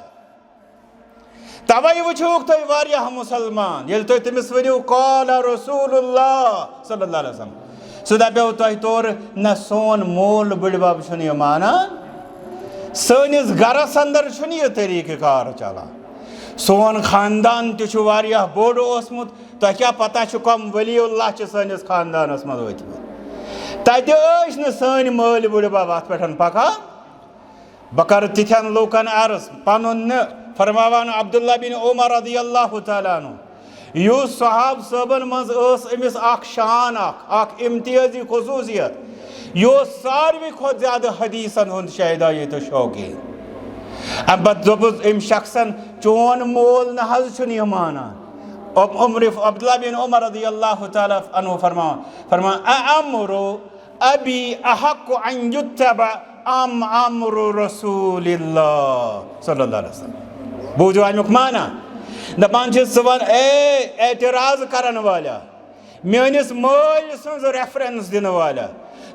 A: توے وٕچھوُکھ تُہۍ واریاہ مُسلمان ییٚلہِ تُہۍ تٔمِس ؤنِو قال رسول اللہ صلی اللہ علیہ وسلم سُہ دپیو تۄہہِ تورٕ نہ سون مول بٕڈِبب چھُنہٕ یہِ مانان سٲنِس گرس انٛدر چھُنہٕ یہِ طریٖقہٕ کار چلان سون خاندان تہِ چھُ واریاہ بوٚڑ اوسمُت تۄہہِ کیٛاہ پتہ چھُ کۄم ؤلی اللہ چھِ سٲنِس خاندانس منٛز وٲتۍمٕتۍ تتہِ ٲسۍ نہٕ سٲنۍ مٲلۍ بٕڈِبب اتھ پٮ۪ٹھ پکان. بہٕ کرٕ تِتھٮ۪ن لوٗکن عرض پنُن نہٕ فرماوان عبداللہ بن عمر رضی اللہ تعالیٰ عنہ یُس صحابہٕ صٲبن منٛز ٲس أمِس اکھ شان اکھ امتیٲزی خصوٗصیت یہِ اوس ساروی کھۄتہٕ زیادٕ حدیثن ہُنٛد شہدایی تہٕ شوقیٖن. اَمہِ پتہٕ دوٚپُس أمۍ شخصن چون مول نہ حظ چھُنہٕ یہِ مانان. عبداللہ بن عمر رضی اللہ تعالیٰ عنہ فرمان اَمرُ ابی احق ان یُتَّبع ام امر رسول اللہ صلی اللہ علیہ وسلم. بوٗزِو امیُک معنا دپان چھِ ژٕ ون اے اعتراض کرن والیٰ میٲنِس مٲلۍ سٕنٛز ریفرنس دِنہٕ والا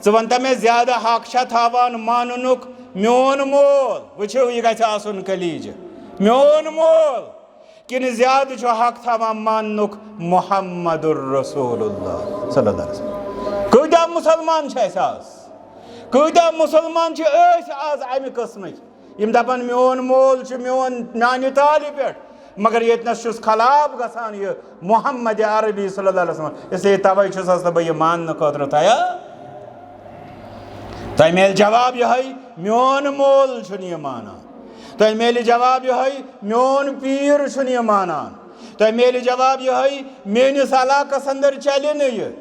A: ژٕ وَنتا مےٚ زیادٕ حق چھا تھاوان ماننُک میون مول وٕچھِو یہِ گژھِ آسُن کلیٖجہِ میون مول کِنہٕ زیادٕ چھُ حق تھاوان ماننُک محمد الرسول اللہ صلی اللہ علیہ وسلم کۭتیاہ مُسلمان چھِ اَسہِ آز کۭتیاہ مُسلمان چھِ أسۍ آز اَمہِ قٕسمٕکۍ یِم دَپان میون مول چھُ میانہِ تالہِ پٮ۪ٹھ مگر ییٚتنَس چھُس خلاف گژھان یہِ محمد عربی صلی اللہ علیہ وسلم اسلیے تَوَے چھُسَس نہٕ بہٕ یہِ ماننہٕ خٲطرٕ تیار تۄہہِ میلہِ جواب یِہوٚے میون مول چھُنہٕ یہِ مانان تۄہہِ میلہِ جواب یِہوٚے میون پیٖر چھُنہٕ یہِ مانان تۄہہِ میلہِ جواب یِہوٚے میٲنِس علاقَس اندر چلہِ نہٕ یہِ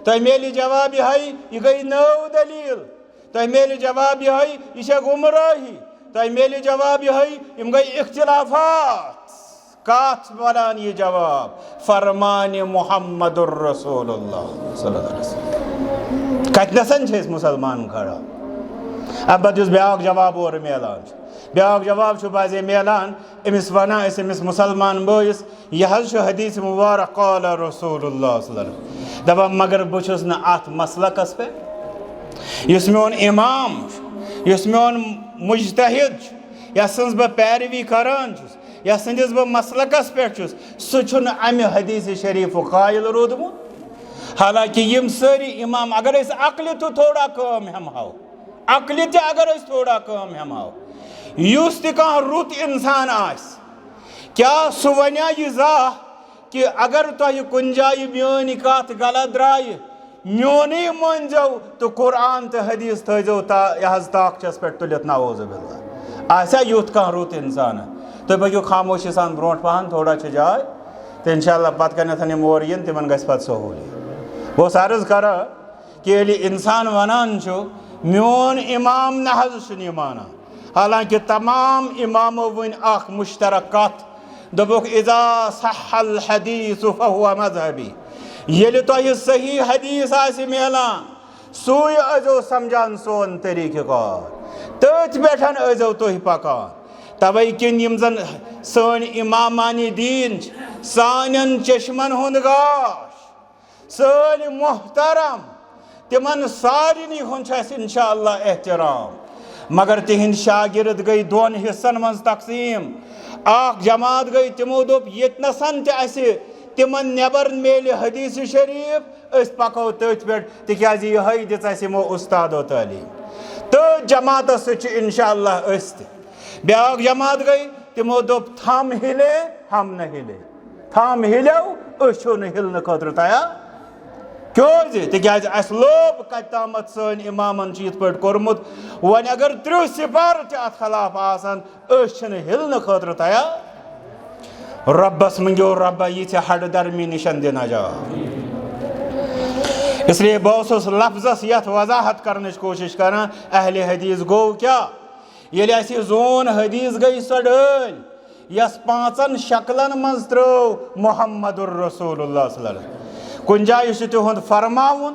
A: تۄہہِ میلہِ جواب یِہوٚے یہِ گٔے نٔو دٔلیٖل تۄہہِ میلہِ جواب یِہوٚے یہِ چھےٚ گُمرٲہی تۄہہِ میلہِ جواب یِہوٚے یِم گٔے اختلافات کَتھ وَنان یہِ جواب فرمانہِ محمد الرسول اللہ صلی اللہ علیہ وسلم کَتنَسَن چھِ أسۍ مُسلمان کھڑا اَمہِ پَتہٕ یُس بیٛاکھ جواب اورٕ میلان چھُ بیٛاکھ جواب چھُ بازے میلان أمِس وَنان أسۍ أمِس مُسلمان بٲیِس یہِ حظ چھُ حدیث مُبارک قال رسول اللہ صلی اللہ علیہ وسلم دَپان مگر بہٕ چھُس نہٕ اَتھ مسلکَس پٮ۪ٹھ یُس میون اِمام چھُ یُس میون مُجتہد چھُ یَتھ سٕنٛز بہٕ پیروی کران چھُس یَتھ سٕنٛدِس بہٕ مسلکَس پٮ۪ٹھ چھُس سُہ چھُنہٕ اَمہِ حدیث شریٖفُک قٲیِل روٗدمُت حالانکہِ یِم سٲری اِمام اگر أسۍ عقلہِ تہِ تھوڑا کٲم ہٮ۪مہو عقلہِ تہِ اگر أسۍ تھوڑا کٲم ہٮ۪مہو یُس تہِ کانٛہہ رُت اِنسان آسہِ کیٛاہ سُہ وَنیٛا یہِ زانٛہہ کہِ اگر تۄہہِ کُنہِ جایہِ میٲنۍ کَتھ غلط درٛایہِ میونُے مٲنۍزیو تہٕ قرآن تہٕ حدیث تھٲیزیو یہِ حظ طاقچَس پٮ۪ٹھ تُلِتھ نعوذ باللہ آسیٛا یُتھ کانٛہہ رُت اِنسانا تُہۍ پٔکِو خاموشی سان برونٛٹھ پَہَن تھوڑا چھِ جاے تہٕ اِنشاء اللہ پَتہٕ کَنٮ۪تھ یِم اورٕ یِن تِمَن گژھِ پَتہٕ سہوٗلی بہٕ اوسُس عرض کران کہِ ییٚلہِ اِنسان وَنان چھُ میون اِمام نہ حظ چھُنہٕ یہِ مانان حالانکہِ تمام اِمامو ؤنۍ اَکھ مُشترک کَتھ دوٚپُکھ اِذا صح الحدیث فہو مذہبی ییٚلہِ تۄہہِ صحیح حدیث آسہِ میلان سُے ٲسۍزیو سمجھان سون طریٖقہٕ کار تٔتھۍ پٮ۪ٹھ ٲسۍزیو تُہۍ پَکان تَوَے کِنۍ یِم زَن سٲنۍ اِمامانہِ دیٖن چھِ سانٮ۪ن چشمَن ہُنٛد گاش سٲنۍ محترم تِمن سارنٕے ہُنٛد چھُ اَسہِ اِنشاء اللہ احترام مگر تِہِنٛدۍ شاگِرد گٔے دۄن حِصَن منٛز تقسیٖم اَکھ جماعت گٔے تِمو دوٚپ ییٚتنَسَن تہِ اَسہِ تِمن نٮ۪بر میلہِ حدیث شریٖف أسۍ پَکو تٔتھۍ پٮ۪ٹھ تِکیٛازِ یِہوٚے دِژ اَسہِ یِمو اُستادو تعلیٖم تہٕ جماعتس سۭتۍ چھِ اِنشاء اللہ أسۍ تہِ بیٛاکھ جماعت گٔے تِمو دوٚپ تھم ہِلے ہم نہ ہِلے تھم ہِلیو أسۍ چھِو نہٕ ہِلنہٕ خٲطرٕ تیار کیٛازِ تِکیٛازِ اَسہِ لوب کَتہِ تامَتھ سٲنۍ اِمامَن چھُ یِتھ پٲٹھۍ کوٚرمُت وۄنۍ اگر 30 سِپارٕ تہِ اَتھ خلاف آسان أسۍ چھِنہٕ ہِلنہٕ خٲطرٕ تیار رۄبَس منٛگیو رۄبا یِژھِ ہَڑٕ درمی نِشَن دِ نجات اِسلیے بہٕ اوسُس لفظس یَتھ وضاحت کرنٕچ کوٗشِش کران اہلِ حدیث گوٚو کیٛاہ ییٚلہِ اَسہِ یہِ زون حدیث گٔے سۄ ڈٲلۍ یۄس 5 شکلن منٛز ترٲو محمد الرسول اللہ صلی اللہ علیہ وسلم کُنہِ جایہِ چھُ تِہُنٛد فرماوُن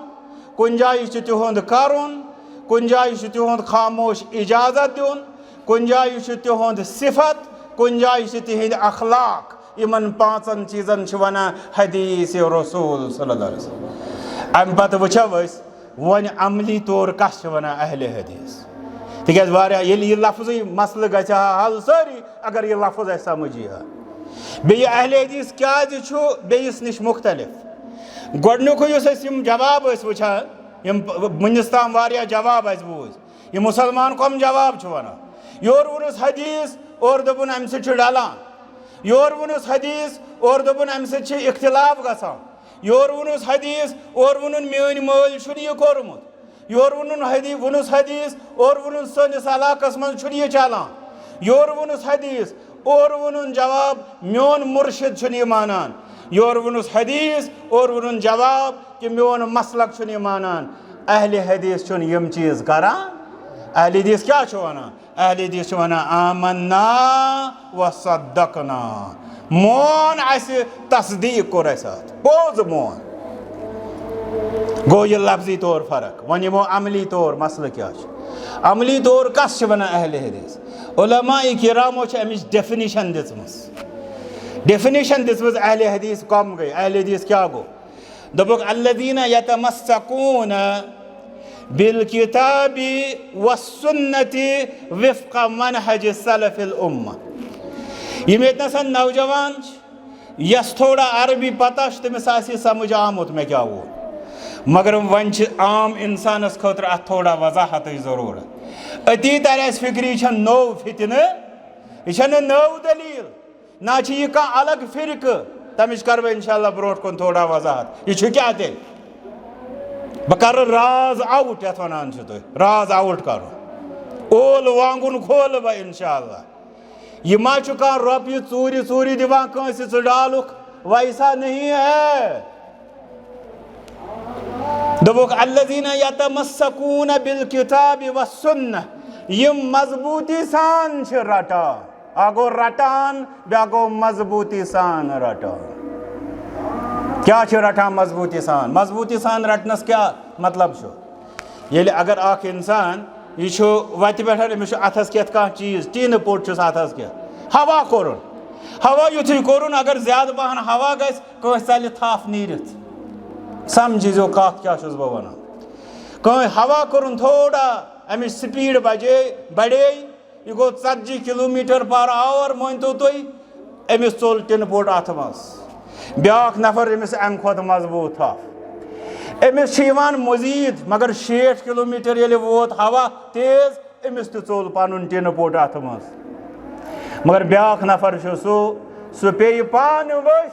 A: کُنہِ جایہِ چھُ تِہُنٛد کرُن کُنہِ جایہِ چھُ تِہُنٛد خاموش اِجازت دیُن کُنہِ جایہِ چھُ تِہُنٛد صفت کُنہِ جایہِ چھِ تِہِنٛدۍ اخلاق یِمن 5 چیٖزن چھِ وَنان حدیث رسول صلی اللہ علیہ وسلم اَمہِ پتہٕ وٕچھو أسۍ وۄنۍ عملی طور کَس چھِ وَنان اہلِ حدیث تِکیٛازِ واریاہ ییٚلہِ یہِ لفظٕے مسلہٕ گژھِ ہا حل سٲری اگر یہِ لفظ اَسہِ سمجھ یی ہا بیٚیہِ اہلِ حدیث کیٛازِ چھُ بیٚیِس نِش مُختلف گۄڈٕنیُکُے یُس أسۍ یِم جواب ٲسۍ وٕچھان یِم وٕنِس تام واریاہ جواب اَسہِ بوٗزۍ یہِ مُسلمان کۄم جواب چھُ وَنان یورٕ ووٚنُس حدیث اورٕ دوٚپُن اَمہِ سۭتۍ چھُ ڈلان یورٕ ووٚنُس حدیث اورٕ دوٚپُن اَمہِ سۭتۍ چھِ اختلاف گژھان یورٕ ووٚنُس حدیث اورٕ ووٚنُن میٲنۍ مٲلۍ چھُنہٕ یہِ کوٚرمُت یورٕ ووٚنُس حدیث اورٕ ووٚنُن سٲنِس علاقس منٛز چھُنہٕ یہِ چلان یورٕ ووٚنُس حدیث اورٕ ووٚنُن جواب میون مُرشِد چھُنہٕ یہِ مانان یورٕ ووٚنُس حدیث اورٕ ووٚنُن جواب کہِ میون مسلک چھُنہٕ یہِ مانان اہلِ حدیث چھُنہٕ یِم چیٖز کران اہلِ حدیث کیٛاہ چھُ وَنان اہلِ حدیث چھُ وَنان آمنا و صدقنا مون اَسہِ تصدیٖق کوٚر اَسہِ اَتھ پوٚز مون گوٚو یہِ لفظی طور فرق وۄنۍ یِمو عملی طور مسلہٕ کیٛاہ چھُ عملی طور کَس چھِ وَنان اہلِ حدیث علماء کرامو چھِ اَمِچ ڈیفِنِشن دِژمٕژ اہلِ حدیث کۄم گٔے اہلِ حدیث کیٛاہ گوٚو دوٚپُکھ الذین یتمسکون بالکتاب والسنۃ وفق منہج سلف الامہ. یِم ییٚتنَس نوجوان چھِ یس تھوڑا عربی پتہ چھِ تٔمِس آسہِ سمجھ آمُت مےٚ کیٛاہ ووٚن, مگر وۄنۍ چھِ عام اِنسانَس خٲطرٕ اَتھ تھوڑا وضاحتٕچ ضروٗرت. أتی تَرِ اَسہِ فِکرِ یہِ چھَنہٕ نوٚو فِتنہٕ, یہِ چھَنہٕ نٔو دٔلیٖل, نہ چھِ یہِ کانٛہہ الگ فرقہٕ, تَمِچ کَرٕ بہٕ اِنشاء اللہ برونٛٹھ کُن تھوڑا وضاحت. یہِ چھُ کیٛاہ تیٚلہِ؟ بہٕ کَرٕ راز آوُٹ یَتھ وَنان چھِ تُہۍ, راز آوُٹ کَرُن, اول وانٛگُن کھولہٕ بہٕ اِنشاء اللہ. یہِ ما چھُ کانٛہہ رۄپیہِ ژوٗرِ دِوان کٲنٛسہِ ژٕ ڈالُکھ, ویسا نہیں ہے. دوٚپُکھ الذین یتمسکون بالکتاب والسنہ, یِم مضبوٗطی سان چھِ رٹان. اکھ گوٚو رٹان, بیٛاکھ گوٚو مضبوٗطی سان رٹان. کیٛاہ چھِ رٹان مضبوٗطی سان؟ مضبوٗطی سان رٹنَس کیٛاہ مطلب چھُ؟ ییٚلہِ اگر اکھ اِنسان یہِ چھُ وَتہِ پٮ۪ٹھ, أمِس چھُ اَتھَس کٮ۪تھ کانٛہہ چیٖز, ٹیٖنہٕ پوٚٹ چھُس اَتھَس کٮ۪تھ, ہوا کوٚرُن, ہوا یُتھُے کوٚرُن اگر زیادٕ پَہَن ہوا گژھِ کٲنٛسہِ ژَلہِ تھپھ نیٖرِتھ. سمجھیٖزیو کَتھ کیٛاہ چھُس بہٕ وَنان. کٲنٛسہِ ہوا کوٚرُن تھوڑا, اَمِچ سپیٖڈ بڑے, یہِ گوٚو 40 کِلوٗمیٖٹر پر آوَر مٲنۍتو تُہۍ, أمِس ژوٚل ٹِنہٕ پوٚٹ اَتھٕ منٛز. بیٛاکھ نفر أمِس اَمہِ کھۄتہٕ مضبوٗط تھپھ, أمِس چھِ یِوان مٔزیٖد, مگر 60 کِلوٗمیٖٹر ییٚلہِ ووت ہوا تیز, أمِس تہِ ژوٚل پَنُن ٹِنہٕ پوٚٹ اَتھٕ منٛز. مگر بیٛاکھ نفر چھُ سُہ پیٚیہِ پانہٕ ؤسۍ,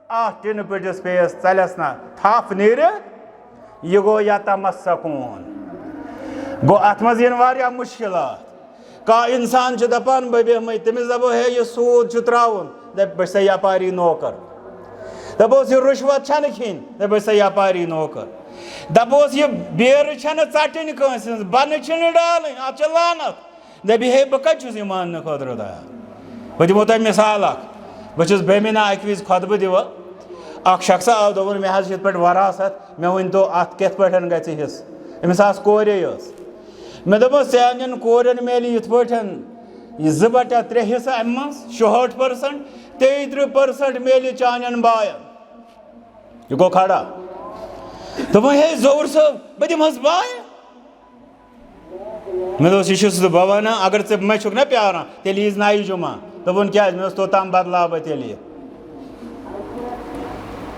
A: اَتھ ٹِنہٕ پٔٹِس پیٚیَس ژَلٮ۪س نہ تھپھ نیٖرِتھ. یہِ گوٚو یتمسکون. گوٚو اَتھ منٛز یِن واریاہ مُشکلات. کانٛہہ اِنسان چھُ دَپان بہٕ بیٚہمَے, تٔمِس دَپو ہے یہِ سوٗد چھُ ترٛاوُن, دَپہِ بہٕ چھُ سا یپٲری نوکر. دَپوس یہِ رُشوت چھَنہٕ کھیٚنۍ, دَپہِ بہٕ چھُ سا یپٲری نوکر. دَپوس یہِ بیرٕ چھَنہٕ ژَٹٕنۍ کٲنٛسہِ ہٕنٛز, بَنہٕ چھِنہٕ ڈالٕنۍ, اَتھ چھِ لعنت. دَپہِ ہے بہٕ کَتہِ چھُس یہِ ماننہٕ خٲطرٕ تیار. بہٕ دِمو تۄہہِ مِثال اکھ. بہٕ چھُس بیمِنا اَکہِ وِزِ خطبہٕ دِوان, اکھ شخصا آو, دوٚپُن مےٚ حظ چھِ یِتھ پٲٹھۍ وراثت, مےٚ ؤنۍتو اَتھ کِتھ پٲٹھۍ گژھِ حِصہٕ. أمِس آسہٕ کورے یٲژ. مےٚ دوٚپُس سانٮ۪ن کورٮ۪ن میلہِ یِتھ پٲٹھۍ یہِ 2/3 حِصہٕ اَمہِ منٛز 66%, 33% میلہِ چانٮ۪ن بایَن. یہِ گوٚو کھڑا. دوٚپُن ہے ظہور صٲب بہٕ دِمہٕ حظ بایَن. مےٚ دوٚپُس یہِ چھُس بہٕ وَنان, اگر ژٕ مےٚ چھُکھ نا پیاران تیٚلہِ ییٖزِ نَیہِ جمعہ. دوٚپُن کیٛازِ؟ مےٚ دوٚپُس توٚتام بدلاو بہٕ تیٚلہِ یہِ.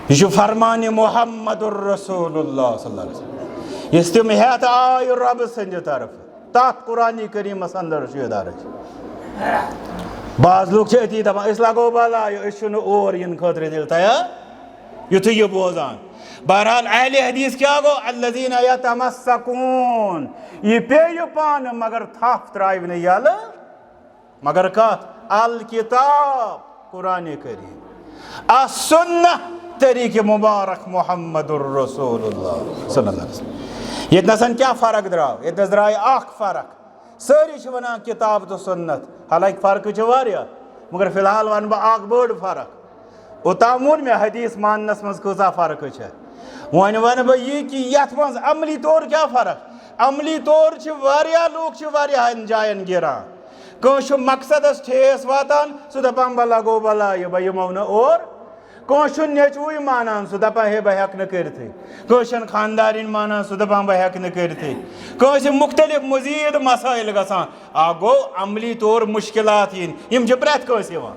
A: یہِ چھُ فرمانہِ محمد رسول اللہ صلی اللہ علیہ وسلم, یُس تِم ہٮ۪تھ آیہِ رۄبہٕ سٕنٛدِ طرفہٕ, تَتھ قرآنِ کریٖمَس اندر چھُ یہِ درٕج. بعض لُکھ چھِ أتی دَپان أسۍ لگو بلاے, أسۍ چھِنہٕ اور یِنہٕ خٲطرٕ تیٚلہِ تیار یُتھُے یہِ بوزان. بہرحال اہلِ حدیث کیٛاہ گوٚو؟ الذین یتمسکون, یہِ پیٚیہِ پانہٕ مگر تھپھ ترٛاوِ نہٕ یَلہٕ, مگر کَتھ الکتاب قرآنِ کریٖم, السنہ طریٖقہِ مُبارک محمد رسول اللہ صلی اللہ علیہ وسلم. ییٚتنَس کیٛاہ فرق درٛاو؟ ییٚتنَس درٛاے اکھ فرق. سٲری چھِ وَنان کِتاب تہٕ سُنت, حالانکہِ فرقہٕ چھِ واریاہ, مگر فِلحال وَنہٕ بہٕ اکھ بٔڑ فرق. اوٚتام ووٚن مےٚ حدیث ماننَس منٛز کۭژاہ فرقہٕ چھےٚ. وۄنۍ وَنہٕ بہٕ یی کہِ یَتھ منٛز عملی طور کیٛاہ فرق. عملی طور چھِ واریاہ لُکھ چھِ واریاہَن جایَن گِران. کٲنٛسہِ چھُ مقصدَس ٹھیس واتان, سُہ دَپان بہٕ لگو بلایہِ, بہٕ یِمو نہٕ اور. کٲنٛسہِ چھُ نیٚچوٗے مانان, سُہ دَپان ہے بہٕ ہٮ۪کہٕ نہٕ کٔرِتھٕے. کٲنٛسہِ چھَنہٕ خانٛدارِنۍ مانان, سُہ دَپان بہٕ ہٮ۪کہٕ نہٕ کٔرِتھٕے. کٲنٛسہِ مُختٔلِف مٔزیٖد مسٲیِل گژھان. اکھ گوٚو عملی طور مُشکلات یِنۍ, یِم چھِ پرٛٮ۪تھ کٲنٛسہِ یِوان.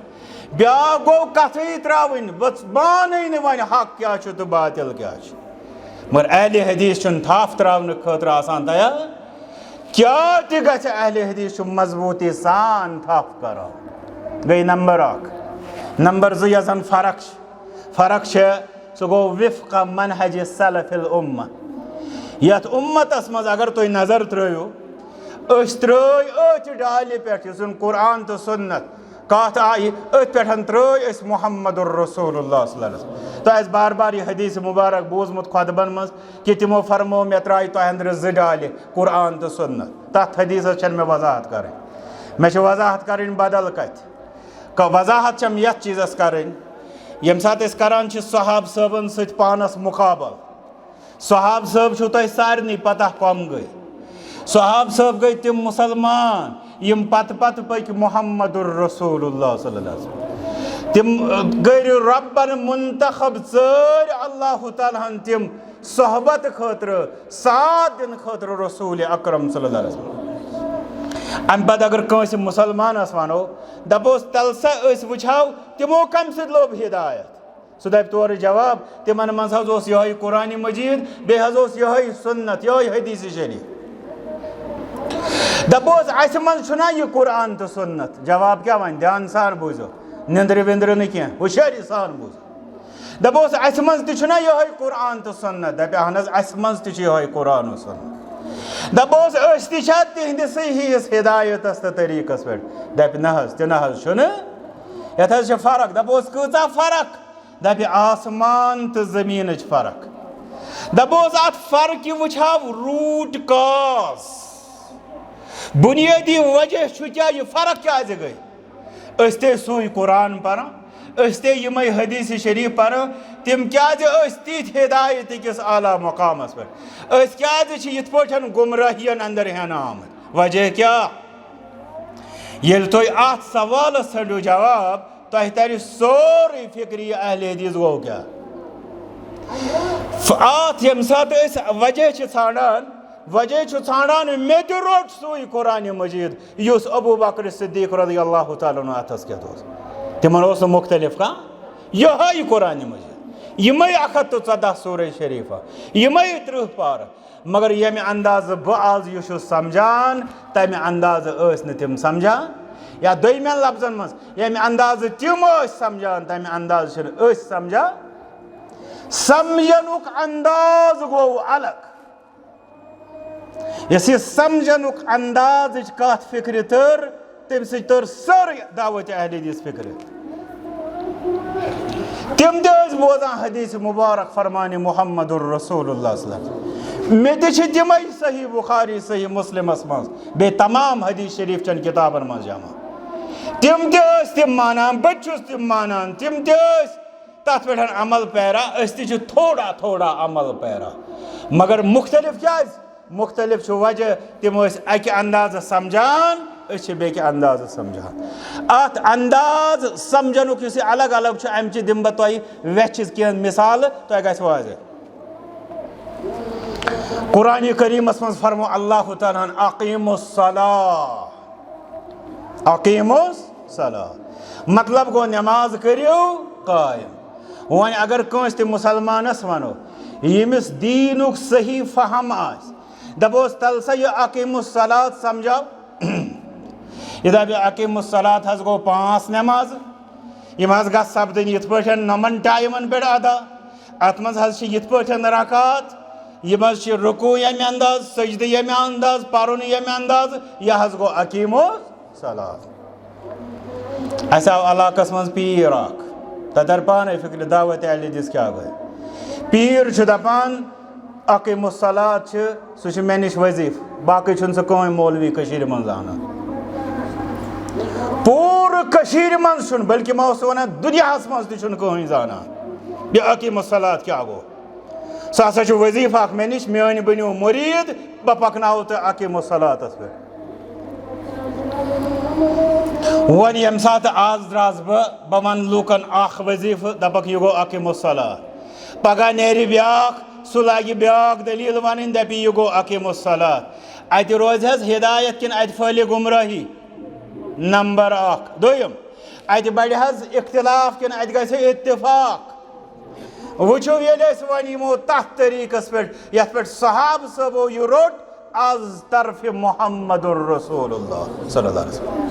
A: بیٛاکھ گوٚو کَتھٕے ترٛاوٕنۍ, بہٕ مانٕے نہٕ وۄنۍ حق کیٛاہ چھُ تہٕ باطِل کیٛاہ چھُ. مگر اہلِ حدیث چھُنہٕ تھپھ ترٛاونہٕ خٲطرٕ آسان تیار. کیٛاہ تہِ گژھِ اہلِ حدیث چھُ مضبوٗطی سان تھپھ کران. گٔے نمبر اکھ. نمبر 2 یۄس زن فرق چھےٚ سُہ گوٚو وفق منہج سلف الامہ. یتھ اُمتس منٛز اگر تُہۍ نظر ترٛٲیِو, أسۍ ترٛٲے أتھۍ ڈالہِ پٮ۪ٹھ یُس زن قرآن تہٕ سُنت کتھ آیہِ, أتھۍ پٮ۪ٹھ ترٛٲے أسۍ محمد رسول اللہ صلی اللہ علیہ وسلم. تۄہہِ آسہِ بار بار یہِ حدیث مُبارک بوٗزمُت خطبن منٛز کہِ تِمو فرموو مےٚ ترٛایہِ تۄہہِ أنٛدرٕ 2 ڈالہِ, قرآن تہٕ سُنت. تتھ حدیثس چھنہٕ مےٚ وضاحت کرٕنۍ, مےٚ چھِ وضاحت کرٕنۍ بدل کتھِ. وضاحت چھم یتھ چیٖزس کرٕنۍ, ییٚمہِ ساتہٕ أسۍ کران چھِ صحاب صٲبن سۭتۍ پانس مُقابل. صحاب صٲب چھُو تۄہہِ سارنٕے پتہ کۄم گٔے. صحاب صٲب گٔے تِم مُسلمان یِم پتہٕ پتہٕ پٔکۍ محمد رسول اللہ صلی اللہ علیہ وسلم. تم گٔے ربن منتخب ژٲرۍ اللہ تعالیٰ ہن تم صحبت خٲطرٕ ساتھ دِنہٕ خٲطرٕ رسول اکرم صلی اللہ علیہ وسلم. امہِ پتہٕ اگر کٲنٛسہِ مُسلمانس ونو دپوس تل سا أسۍ وٕچھو تِمو کمہِ سۭتۍ لوٚب ہدایت، سُہ دپہِ تورٕ جواب تِمن منٛز حظ اوس یِہوٚے قرآنِ مجیٖد بیٚیہِ حظ اوس یِہوٚے سُنت یِہوٚے حدیث شریٖف. دپوس اسہِ منٛز چھُنا یہِ قرآن تہٕ سُنت، جواب کیٛاہ وَنہِ دھیان سان بوٗزِو نِندرِ وِندرِ نہٕ کینٛہہ ہُشٲری سان بوٗزِو. دپوس اسہِ منٛز تہِ چھُنا یِہوٚے قرآن تہٕ سُنت، دپہِ اہن حظ اسہِ منٛز تہِ چھُ یِہوٚے قرآن و سُنت. دپوس أسۍ تہِ چھا تِہنٛدِسٕے ہِوِس ہدایتس تہٕ طریٖقس پٮ۪ٹھ، دپہِ نہ حظ تہِ نہ حظ چھُنہٕ، یتھ حظ چھِ فرق. دپوس کۭژاہ فرق، دپہِ آسمان تہٕ زٔمیٖنٕچ فرق. دپوس اتھ فرقہِ وٕچھو روٗٹ کاز، بُنیٲدی وجہ چھُ کیٛاہ یہِ فرق کیٛازِ گٔے. أسۍ تے سُے قرآن پران، أسۍ تے یِمے حدیث شریٖف پران، تِم کیٛازِ ٲسۍ تِتھۍ ہدایت أکِس اعلیٰ مقامس پٮ۪ٹھ، أسۍ کیٛازِ چھِ یِتھ پٲٹھۍ گمرٲہین انٛدر ہٮ۪نہٕ آمٕتۍ. وجہ کیٛاہ، ییٚلہِ تُہۍ اتھ سوالس ژھٲنٛڈِو جواب تۄہہِ ترِ سورُے فِکرِ یہِ اہل حدیث گوٚو کیٛاہ. اتھ ییٚمہِ ساتہٕ أسۍ وجہ چھِ ژھانڈان، وجہ چھُ ژھانڈان مےٚ تہِ روٚٹ سُے قرآنِ مجیٖد یُس ابوٗ بکر صدیٖق رضی اللہ تعالیٰ عنہ اتھس کٮ۪تھ اوس. تِمن اوس نہٕ مُختلف کانٛہہ، یِہوٚے قرآنِ مجیٖد، یِمے 114 سورہ شریٖفہ، یِمے 30 پارٕ. مگر ییٚمہِ اندازٕ بہٕ آز یہِ چھُس سمجھان تمہِ اندازٕ ٲسۍ نہٕ تِم سمجھان، یا دوٚیمٮ۪ن لفظن منٛز ییٚمہِ اندازٕ تِم ٲسۍ سمجھان تمہِ اندازٕ چھِنہٕ أسۍ سمجھان. سمجھنُک انداز گوٚو الگ. یۄس یہِ سمجھنُک اندازٕچ کتھ فکرِ تٔر تمہِ سۭتۍ تٔر سٲرٕے دعوت اہل حدیث فکرِ. تِم تہِ ٲسۍ بوزان حدیث مُبارک فرمانہِ محمد رسول اللہ صلی اللہ علیہ وسلم. مےٚ تہِ چھِ تِمے صحیح بُخاری صحیح مسلمس منٛز بیٚیہِ تمام حدیث شریٖف چٮ۪ن کِتابن منٛز جمع. تِم تہِ ٲسۍ تِم مانان، بہٕ تہِ چھُس تِم مانان، تِم تہِ ٲسۍ تتھ پٮ۪ٹھ عمل پیرا، أسۍ تہِ چھِ تھوڑا تھوڑا عمل پیرا. مگر مختلف کیٛازِ، مختلف چھُ وجہ تِم ٲسۍ اکہِ اندازٕ سمجھان، أسۍ چھِ بیٚکہِ اندازٕ سمجھان. اتھ انداز سمجھنُک یُس یہِ الگ الگ چھُ امچہِ دِمہٕ بہٕ تۄہہِ ویٚچھِ کینٛہہ مِثالہٕ تۄہہِ گژھِ واضح. قرآنِ کریٖمس منٛز فرمو اللہ تعالیٰ ہن اقیٖمُ الصلاۃ، اقیٖمُ الصلاۃ مطلب گوٚو نٮ۪ماز کٔرِو قٲیِم. وۄنۍ اگر کٲنٛسہِ تہِ مُسلمانس ونو ییٚمِس دیٖنُک صحیح فہم آسہِ، دپوس تل سا یہِ اقیٖمُ الصلاۃ سمجھو، یہِ دپہِ اقیٖمُ الصلاۃ حظ گوٚو 5 نٮ۪مازٕ، یِم حظ گژھِ سپدٕنۍ یِتھ پٲٹھۍ 9 ٹایمن پٮ۪ٹھ ادا. اتھ منٛز حظ چھِ یِتھ پٲٹھۍ رکات، یِم حظ چھِ رُکوٗع ییٚمہِ انداز، سجدٕ ییٚمہِ انداز، پرُن ییٚمہِ انداز، یہِ حظ گوٚو اقیٖمُ الصلاۃ. اسہِ آو علاقس منٛز پیٖر اکھ، تتھ تر پانے فکرِ دعوت اہل حدیث کیٛاہ گٔے. پیٖر چھُ دپان اقیٖمُ الصلاۃ چھِ سُہ چھُ مےٚ نِش وظیٖفہٕ، باقٕے چھُنہٕ سُہ کٕہٕنۍ مولوی کٔشیٖرِ منٛز زانان. پوٗرٕ کٔشیٖرِ منٛز چھُنہٕ، بٔلکہِ ما اوس ونان دُنیاہس منٛز تہِ چھُنہٕ کٕہٕنۍ زانان یہِ اقیٖمُ الصلاۃ کیٛاہ گوٚو. سُہ ہسا چھُ وظیٖفہٕ اکھ مےٚ نِش، میٲنۍ بٔنِو مُریٖد، بہٕ پکناوو تُہۍ اقیٖمُ الصلاتس پٮ۪ٹھ. وۄنۍ ییٚمہِ ساتہٕ آز درٛاس بہٕ ونہٕ لوٗکن اکھ وظیٖفہٕ، دپکھ یہِ گوٚو اقیٖمُ الصلاۃ. پگاہ نیرِ بیٛاکھ، سُہ لاگہِ بیٛاکھ دٔلیٖل ونٕنۍ، دپہِ یہِ گوٚو اقیٖمُ الصلاۃ. اتہِ روزِ حظ ہدایت کِنہٕ اتہِ پھٔہلہِ گمرٲہی؟ نمبر 1. دوٚیِم، اتہِ بڑِ حظ اختلاف کِنہٕ اتہِ گژھِ اتفاق؟ وٕچھو ییٚلہِ أسۍ وۄنۍ یِمو تتھ طریٖقس پٮ۪ٹھ یتھ پٮ۪ٹھ صحابہٕ صٲبو یہِ روٚٹ از طرفہِ محمد رسول اللہ صلی اللہ علیہ وسلم.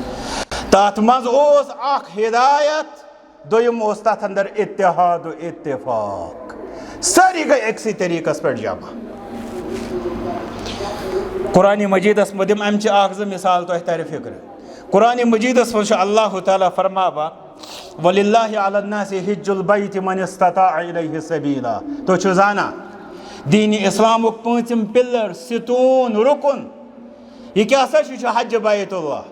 A: تتھ منٛز اوس اکھ ہدایت، دوٚیِم اوس تتھ انٛدر اتحاد و اتفاق، سٲری گٔے أکسٕے طریٖقس پٮ۪ٹھ جمع. قرآنِ مجیٖدس منٛز دِمہٕ امچہِ اکھ زٕ مثال تۄہہِ ترِ فِکرِ. قرآنِ مجیٖدس منٛز چھُ اللہ تعالیٰ فرماوان وَلِلَّهِ عَلَى النَّاسِ حِجُّ الْبَيْتِ مَنِ اسْتَطَاعَ إِلَيْهِ سَبِيلًا. تُہۍ چھِو زانان دیٖنِ اِسلامُک 5م پِلر، ستوٗن، رُکُن، یہِ کیٛاہ سا چھُ حجہِ بیت اللہ.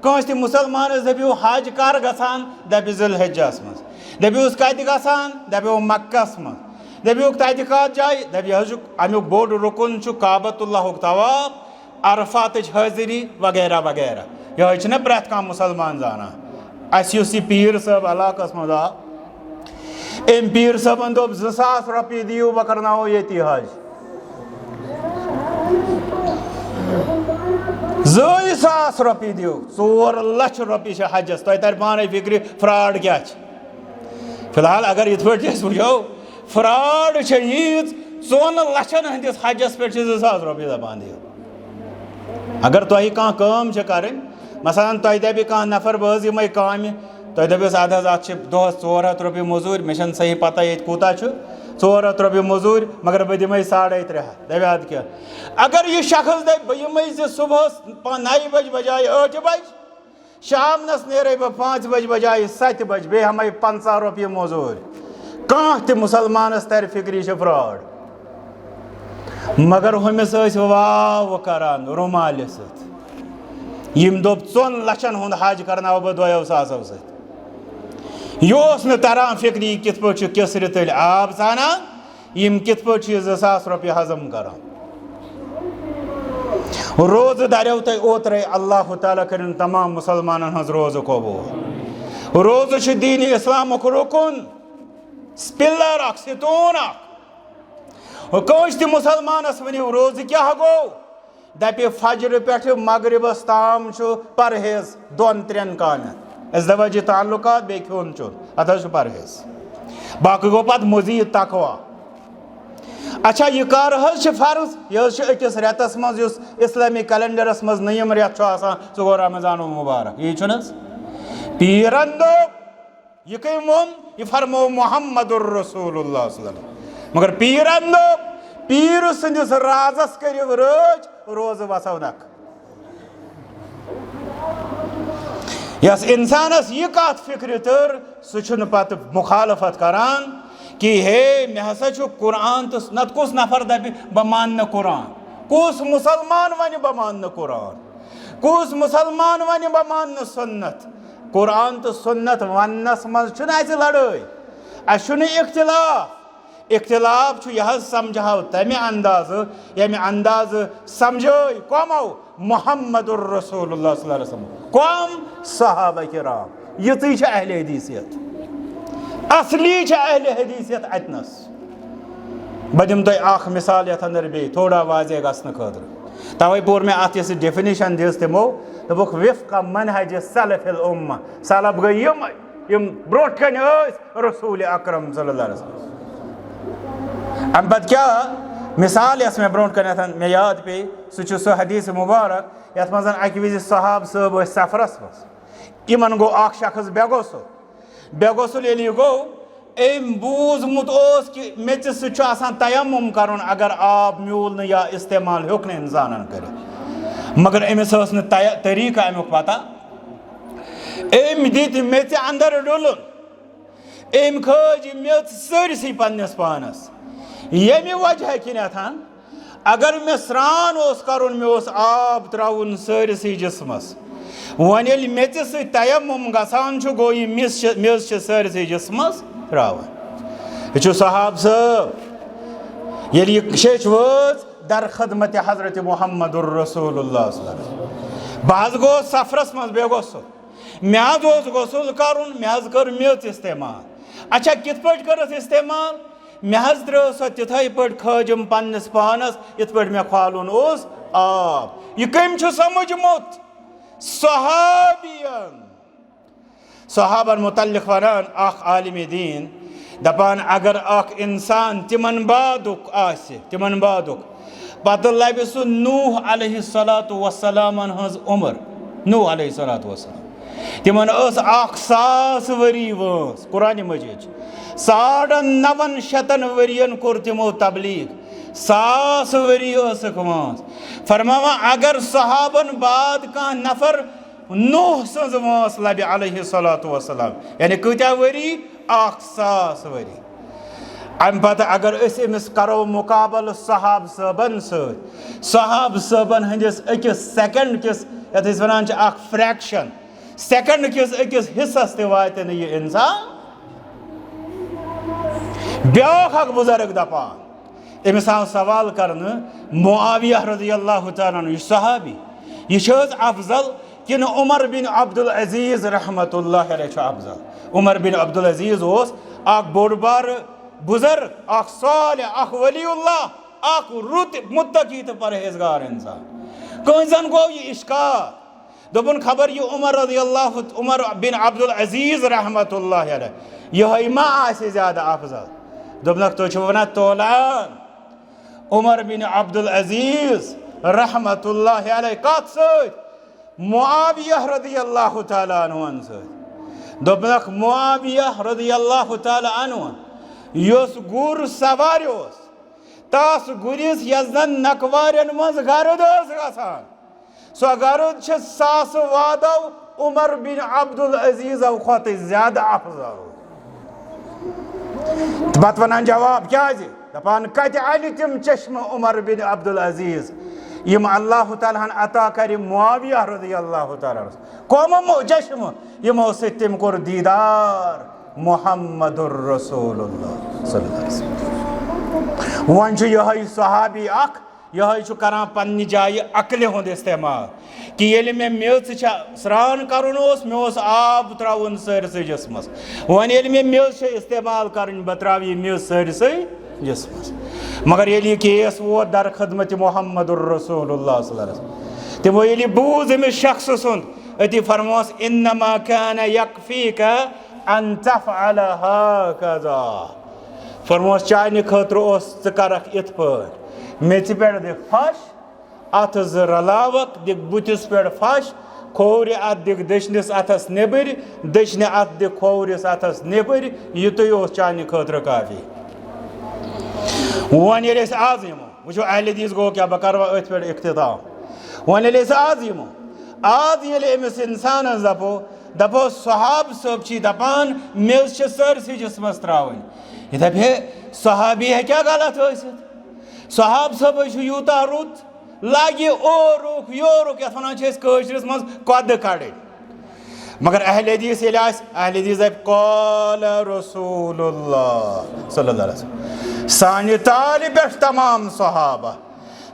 A: کٲنٛسہِ تہِ مُسلمانس دپیو حج کر گژھان، دپہِ ذُل حجس منٛز. دپیوس کتہِ گژھان، دپیو مکس منٛز. دپیوکھ تتہِ کتھ جایہِ، دپہِ حظ چھُ امیُک بوٚڑ رُکُن چھُ کعبۃ اللہُک طواف، عرفاتٕچ حٲضری وغیرہ وغیرہ. یِہوٚے چھُنہ پرٛٮ۪تھ کانٛہہ مُسلمان زانان. اَسہِ یُس یہِ پیٖر صٲب علاقَس منٛز آو أمۍ پیٖر صٲبَن دوٚپ 2000 رۄپیہِ دِیِو بہٕ کَرناوو ییٚتی حج 2000 رۄپیہِ دِیِو 4 لَچھ رۄپیہِ چھِ حجَس تۄہہِ تَرِ پانَے فِکرِ فرٛاڈ کیٛاہ چھِ فِلحال اگر یِتھ پٲٹھۍ أسۍ وٕچھو فرٛاڈ چھےٚ ییٖژ 4 لَچھَن ہٕنٛدِس حجَس پٮ۪ٹھ چھِ 2000 رۄپیہِ دَپان دِیِو اگر تۄہہِ کانٛہہ کٲم چھِ کَرٕنۍ مثلاً تۄہہِ دَپہِ کانٛہہ نفر بہٕ حظ یِمَے کامہِ تۄہہِ دٔپِوُس اَدٕ حظ اَتھ چھِ دۄہَس 400 رۄپیہِ موٚزوٗرۍ مےٚ چھَنہٕ صحیح پَتہ ییٚتہِ کوٗتاہ چھُ 400 رۄپیہِ موٚزوٗرۍ مگر بہٕ دِمَے 350 دَپہِ اَدٕ کیٛاہ اگر یہِ شخص دَپہِ بہٕ یِمَے صُبحَس 9 بَجہِ بجایہِ 8 بَجہِ شامنَس نیرَے بہٕ 5 بَجہِ بجایہِ 7 بَجہِ بیٚیہِ ہٮ۪مَے 50 رۄپیہِ موٚزوٗرۍ کانٛہہ تہِ مُسلمانَس تَرِ فِکرِ یہِ چھِ فرٛاڈ مگر ہُمِس ٲسۍ واو کَران رُمالہِ سۭتۍ یِم دوٚپ 2 لَچھَن ہُنٛد حج کَرناوو بہٕ 2 ساسو سۭتۍ یہِ اوس نہٕ تَران فِکرِ یہِ کِتھ پٲٹھۍ چھُ کِسرِ تٔلۍ آب ژھانان یِم کِتھ پٲٹھۍ چھِ یہِ 2000 رۄپیہِ ہضم کَران روزٕ دَریو تۄہہِ اوترَے اللہ تعالیٰ کٔرِنۍ تمام مُسلمانَن ہٕنٛز روزٕ قبوٗل روزٕ چھُ دیٖنہِ اِسلامُک رُکُن پِلَر اَکھ ستوٗن اَکھ کٲنٛسہِ تہِ مُسلمانَس ؤنِو روزٕ کیٛاہ گوٚو دَپہِ فجرٕ پٮ۪ٹھٕ مغرِبَس تام چھُ پرہیز 2-3 کامٮ۪ن ازدواجی تعلُقات بیٚیہِ کھیوٚن چیوٚن اَتھ حظ چھُ پرہیز باقٕے گوٚو پَتہٕ مٔزیٖد تقوا اچھا یہِ کر حظ چھِ فرض یہِ حظ چھِ أکِس رٮ۪تَس منٛز یُس اِسلٲمی کیلنڈرَس منٛز نٔیِم رٮ۪تھ چھُ آسان سُہ گوٚو رمضان المبارک یی چھُنہٕ حظ پیٖرَن دوٚپ یہِ کٔمۍ ووٚن یہِ فرموو محمد الرسوٗل اللہ صلی اللہ علیہ وسلم مگر پیٖرَن دوٚپ پیٖرٕ سٕنٛدِس رازَس کٔرِو رٲچھ روزٕ وَسو نکھٕ یۄس اِنسانَس یہِ کَتھ فِکرِ تٔر سُہ چھُنہٕ پَتہٕ مُخالفت کَران کہِ ہے مےٚ ہسا چھُ قرآن تہٕ نَتہٕ کُس نفر دَپہِ بہٕ مانہٕ نہٕ قرآن کُس مُسلمان وَنہِ بہٕ مانہٕ نہٕ قرآن کُس مُسلمان وَنہِ بہٕ مانہٕ نہٕ سُنت قرآن تہٕ سُنت وَننَس منٛز چھُنہٕ اَسہِ لڑٲے اَسہِ چھُنہٕ اختلاف چھُ یہِ حظ سمجھاو تَمہِ اندازٕ ییٚمہِ اندازٕ سمجھٲے کۄمو محمد الرسوٗل اللہ صلی اللہ علیہ وسلم کۄم صحابہ کرام یِژٕے چھِ اہلِ حدیثیت اصلی چھِ اہلِ حدیثیت اَتنَس بہٕ دِمہٕ تۄہہِ اکھ مِثال یَتھ اندر بیٚیہِ تھوڑا واضح گژھنہٕ خٲطرٕ تَوَے پوٚر مےٚ اَتھ یۄس ڈیفِنِشن دِژ تِمو دوٚپُکھ وفقہ منہج سلف الامہ سلف گٔے یِم برونٛٹھ کَنہِ ٲسۍ رسوٗلِ اکرم صلی اللہ علیہ وسلم اَمہِ پتہٕ کیٛاہ مِثال یۄس مےٚ برونٛٹھ کَنٮ۪تھ مےٚ یاد پیٚیہِ سُہ چھُ سُہ حدیث مُبارک یَتھ منٛز اَکہِ وِزِ صحابہٕ صٲب ٲسۍ سفرَس منٛز یِمن گوٚو اکھ شخص بے غسل ییٚلہِ یہِ گوٚو أمۍ بوٗزمُت اوس کہِ میٚژِ سۭتۍ چھُ آسان تیمُم کَرُن اگر آب میوٗل نہٕ یا اِستعمال ہیوٚک نہٕ اِنسانن کٔرِتھ مگر أمِس ٲس نہٕ طریٖقہٕ اَمیُک پتہ أمۍ دِتۍ میٚژِ اندر ڈُلُن أمۍ کھٲج یہِ میٚژ سٲرسٕے پننِس پانس ییٚمہِ وجہ کِنٮ۪تھ اگر مےٚ سرٛان اوس کَرُن مےٚ اوس آب ترٛاوُن سٲرسٕے جِسمس وۄنۍ ییٚلہِ میٚژِ سۭتۍ تیمُم گژھان چھُ گوٚو یہِ میٚژ چھِ سٲرسٕے جِسمس ترٛاوان یہِ چھُ صحابہٕ صٲب ییٚلہِ یہِ شیٚچھ وٲژ در خدمتِ حضرت محمد الرسوٗل اللہ صلی اللہ علیہ وسلم بہٕ حظ گوٚوُس سفرس منٛز بے غسل مےٚ حظ اوس غسل کَرُن مےٚ حظ کٔر میٚژ استعمال اچھا کِتھ پٲٹھۍ کٔرٕس استعمال مےٚ حظ ترٛٲو سۄ تِتھَے پٲٹھۍ کھٲجِم پننِس پانس یِتھ پٲٹھۍ مےٚ کھالُن اوس آب یہِ کٔمۍ چھُ سمجھمُت صحابن متعلق ونان اکھ عالمِ دیٖن دپان اگر اکھ انسان تِمن بادُک آسہِ پتہٕ لبہِ سُہ نوح علیہ الصلاۃ وسلامن ہٕنٛز عمر نوح علیہ الصلاۃ وسلام تِمن ٲس 1000 ؤری وٲنٛس قرآنِ مجیٖد چھِ 950 ؤرین کوٚر تِمو تبلیٖغ 1000 ؤری ٲسٕکھ وٲنٛس فرماوان اگر صحابن بعد کانٛہہ نفر نوح سٕنٛز وٲنٛس لبہِ علیہ الصلاۃ وسلام یعنی کۭتیاہ ؤری 1000 ؤری اَمہِ پتہٕ اگر أسۍ أمِس کرو مُقابلہٕ صحابہٕ صٲبن سۭتۍ صحابہٕ صٲبن ہٕنٛدِس أکِس سیکنڈ کِس یتھ أسۍ ونان چھِ اکھ فریکشن سیکنڈ کِس أکِس حصس تہِ واتہِ نہٕ یہِ انسان بیٛاکھ اکھ بُزرگ دپان أمِس آو سوال کرنہٕ معاویہ رضی اللہ تعالیٰ عنہ یہِ چھُ صحابی یہِ چھِ حظ افضل کن عمر بن عبدالعزیز رحمت اللہ علیہ افضل. عمر بن عبدالعزیز اوس اخ بوڑ بار بزرگ, اخ صالح, اخ ولی اللہ, اخ رت متقی تو پرہیزگار انسان. کنزن گو یہ اشکال دوپن خبر یہ عمر بن عبدالعزیز رحمت اللہ علیہ یہ ما آسہِ زیادہ افضل. دوپنک تو چھو ونان تولان عمر بن عبدالعزیز رحمت اللہ علیہ کت سۭتۍ معاویہ رضی اللہ تعالیٰ عنہ سۭتۍ. دوپنک معاویہ رضی اللہ تعالیٰ عنہ یس گر سوار اوس تاس گرس یس زن نقوارن مز گرد ٲس گژھان سۄ گرد چھِ ساسہٕ وادو عمر بن عبدالعزیزو کھۄتہٕ زیادٕ افضل. تہٕ پتہٕ ونان جواب کیازِ دپان کتہِ انہِ تِم چشمہٕ عمر بن عبدالعزیز یم اللہ تعالیٰ ہن عطا کرِ معاویہ رضی اللہ تعالیٰ کم چشمہٕ یمو سۭتۍ تٔمۍ کوٚر دیدار محمد الرسول اللہ صلی اللہ علیہ وسلم. وۄنۍ چھُ یِہوٚے صحابی اکھ یِہوٚے چھُ کران پننہِ جایہِ عقلہِ ہُنٛد استعمال کہ ییٚلہِ مےٚ میٚژ چھےٚ سرٛان کرُن اوس مےٚ اوس آب ترٛاوُن سٲرسٕے جسمس. وۄنۍ ییٚلہِ مےٚ میٚژ چھےٚ استعمال کرٕنۍ بہٕ ترٛاوٕ یہِ میٚژ سٲرسٕے جسمس. مگر ییٚلہِ یہِ کیس ووت در خدمتِ محمد الرسول اللہ صلی اللہ علیہ وسلم تِمو ییٚلہِ یہِ بوٗز أمِس شخصہٕ سُنٛد أتی فرموس انما كان يكفيك ان تفعل هكذا. فرموس چانہِ خٲطرٕ اوس ژٕ کرکھ یِتھ پٲٹھۍ میٚژِ پٮ۪ٹھ دِکھ پھش اتھٕ زٕ رلاوکھ دِکھ بُتھِس پٮ۪ٹھ پھش کھوورِ اتھ دِکھ دٔچھنِس اتھس نیٚبٕرۍ دٔچھنہِ اتھ دِکھ کھوورِس اتھس نیٚبٕرۍ یِتُے اوس چانہِ خٲطرٕ کافی. وۄنۍ ییٚلہِ أسۍ آز یِمو وٕچھو اہلحدیث گوٚو کیٛاہ بہٕ کرٕ وۄنۍ أتھۍ پٮ۪ٹھ اختتام. وۄنۍ ییٚلہِ أسۍ آز یِمو آز ییٚلہِ أمِس انسانس دپو صحاب صٲب چھی دپان میٚژ چھِ سٲرسٕے جسمس ترٛاوٕنۍ یہِ دپہِ ہے صحابی ہیٚکیٛاہ غلط ٲسِتھ صحاب صٲبٕے چھُ یوٗتاہ رُت لگہِ اورُک یورُک یتھ ونان چھِ أسۍ کٲشرِس منٛز کۄدٕ کڑٕنۍ. مگر اہلحدیث ییٚلہِ آسہِ اہلحدیث دپہِ قال رسول اللہ صلی اللہ علیہ وسلم سانہِ تالہِ پٮ۪ٹھ تمام صحابہ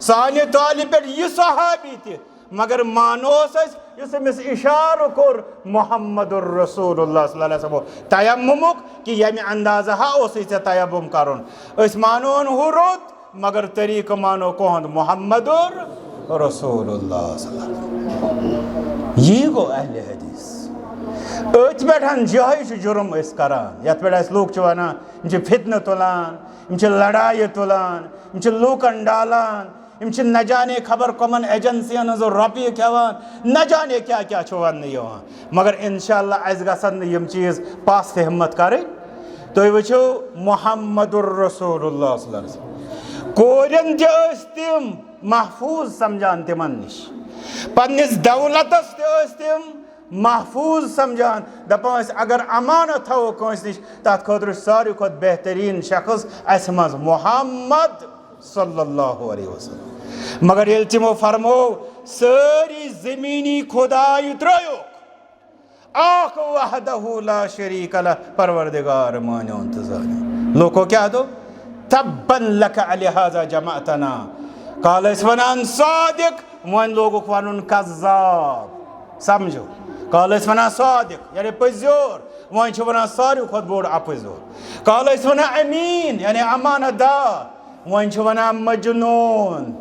A: سانہِ تالہِ پٮ۪ٹھ یہِ صحابی تہِ مگر مانوس أسۍ یُس أمِس اِشارٕ کوٚر محمد الرسول اللہ صلی اللہ علیہ وسلم تیمُمُک کہ ییٚمہِ اندازٕ ہا اوسُے ژےٚ تیمُم کرُن أسۍ مانون ہُہ رُت مگر طریٖقہٕ مانو کُہُنٛد محمد رسول اللہ صلی اللہ علیہ وسلم. یی گوٚو اہلِ حدیث. أتھۍ پٮ۪ٹھ یِہوٚے چھُ جُرم أسۍ کران یتھ پٮ۪ٹھ اَسہِ لُکھ چھِ ونان یِم چھِ فِتنہٕ تُلان یِم چھِ لڑایہِ تُلان یِم چھِ لوٗکن ڈالان یِم چھِ نہ جانے خبر کۄمن ایجنسین ہٕنٛزو رۄپیہِ کھٮ۪وان نہ جانے کیٛاہ کیٛاہ چھُ وننہٕ یِوان مگر انشاء اللہ اَسہِ گژھن نہٕ یِم چیٖز پس تہِ ہمت کرٕنۍ. تُہۍ وٕچھِو محمد الرسول اللہ صلی اللہ علیہ وسلم کورٮ۪ن تہِ ٲسۍ تِم محفوٗظ سمجھان تِمن نِش پننِس دولتس تہِ ٲسۍ تِم محفوٗظ سمجھان دپان ٲسۍ اگر امانت تھاوو کٲنٛسہِ نِش تتھ خٲطرٕ چھُ ساروی کھۄتہٕ بہتریٖن شخص اسہِ منٛز محمد صلی اللہ علیہ وسلم. مگر ییٚلہِ تِمو فرموو سٲری زٔمیٖنی خۄداے ترٛٲیوکھ اکھ وحدہ لا شریٖک لہ پروردگار مانیون تہٕ زانیون لوٗکو کیٛاہ دوٚپ تبن لک لہذا جمعتنا کالہٕ ٲسۍ ونان صادق وۄنۍ لوگُکھ ونُن کذاب. سمجھو کالہٕ ٲسۍ ونان صادق یعنی پٔزیور وۄنۍ چھِ ونان ساروی کھۄتہٕ بوٚڑ اپٔزیور. کالہٕ ٲسۍ ونان امیٖن یعنی امانت دار وۄنۍ چھِ ونان مجنوٗن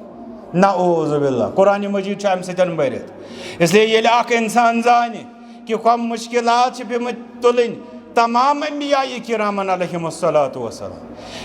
A: نعوذ باللہ. قرآنِ مجیٖد چھُ امہِ سۭتۍ بٔرِتھ اسلیے ییٚلہِ اکھ انسان زانہِ کہ کۄم مُشکلات چھِ پیٚمٕتۍ تُلٕنۍ تمام انبیاء کرامن علیہم الصلاۃ وسلام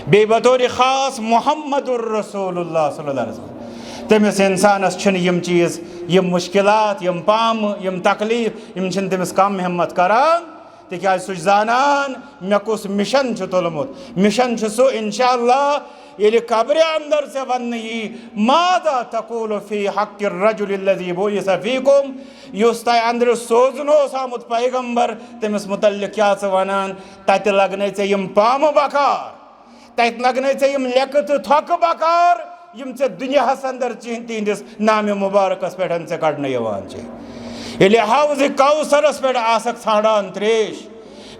A: بیٚیہِ بطورِ خاص محمد الرسول اللہ صلی اللہ علیہ وسلم تٔمِس انسانس چھِنہٕ یِم چیٖز یِم مُشکلات یِم پامہٕ یِم تکلیٖف یِم چھِنہٕ تٔمِس کم ہمت کران تِکیٛازِ سُہ چھُ زانان مےٚ کُس مِشن چھُ تُلمُت. مِشن چھُ سُہ انشاء اللہ ییٚلہِ قبرِ اندر ژےٚ وننہٕ یی ماذا تقول فی حق الرجل الذی بعث فیکم یُس تۄہہِ اندرٕ سوزنہٕ اوس آمُت پیغمبر تٔمِس متعلق کیٛاہ ژٕ ونان تتہِ لگنے ژےٚ یِم پامہٕ بکار تتہِ لگنے ژےٚ یِم لیٚکہٕ تہٕ تھۄکہٕ بکار یِم ژےٚ دُنیاہس اندر تِہنٛدِس نامہِ مُبارکس پٮ۪ٹھ ژےٚ کڑنہٕ یِوان چھِ. ییٚلہِ حوضِ کوثرس پٮ۪ٹھ آسکھ ژھانڈان تریش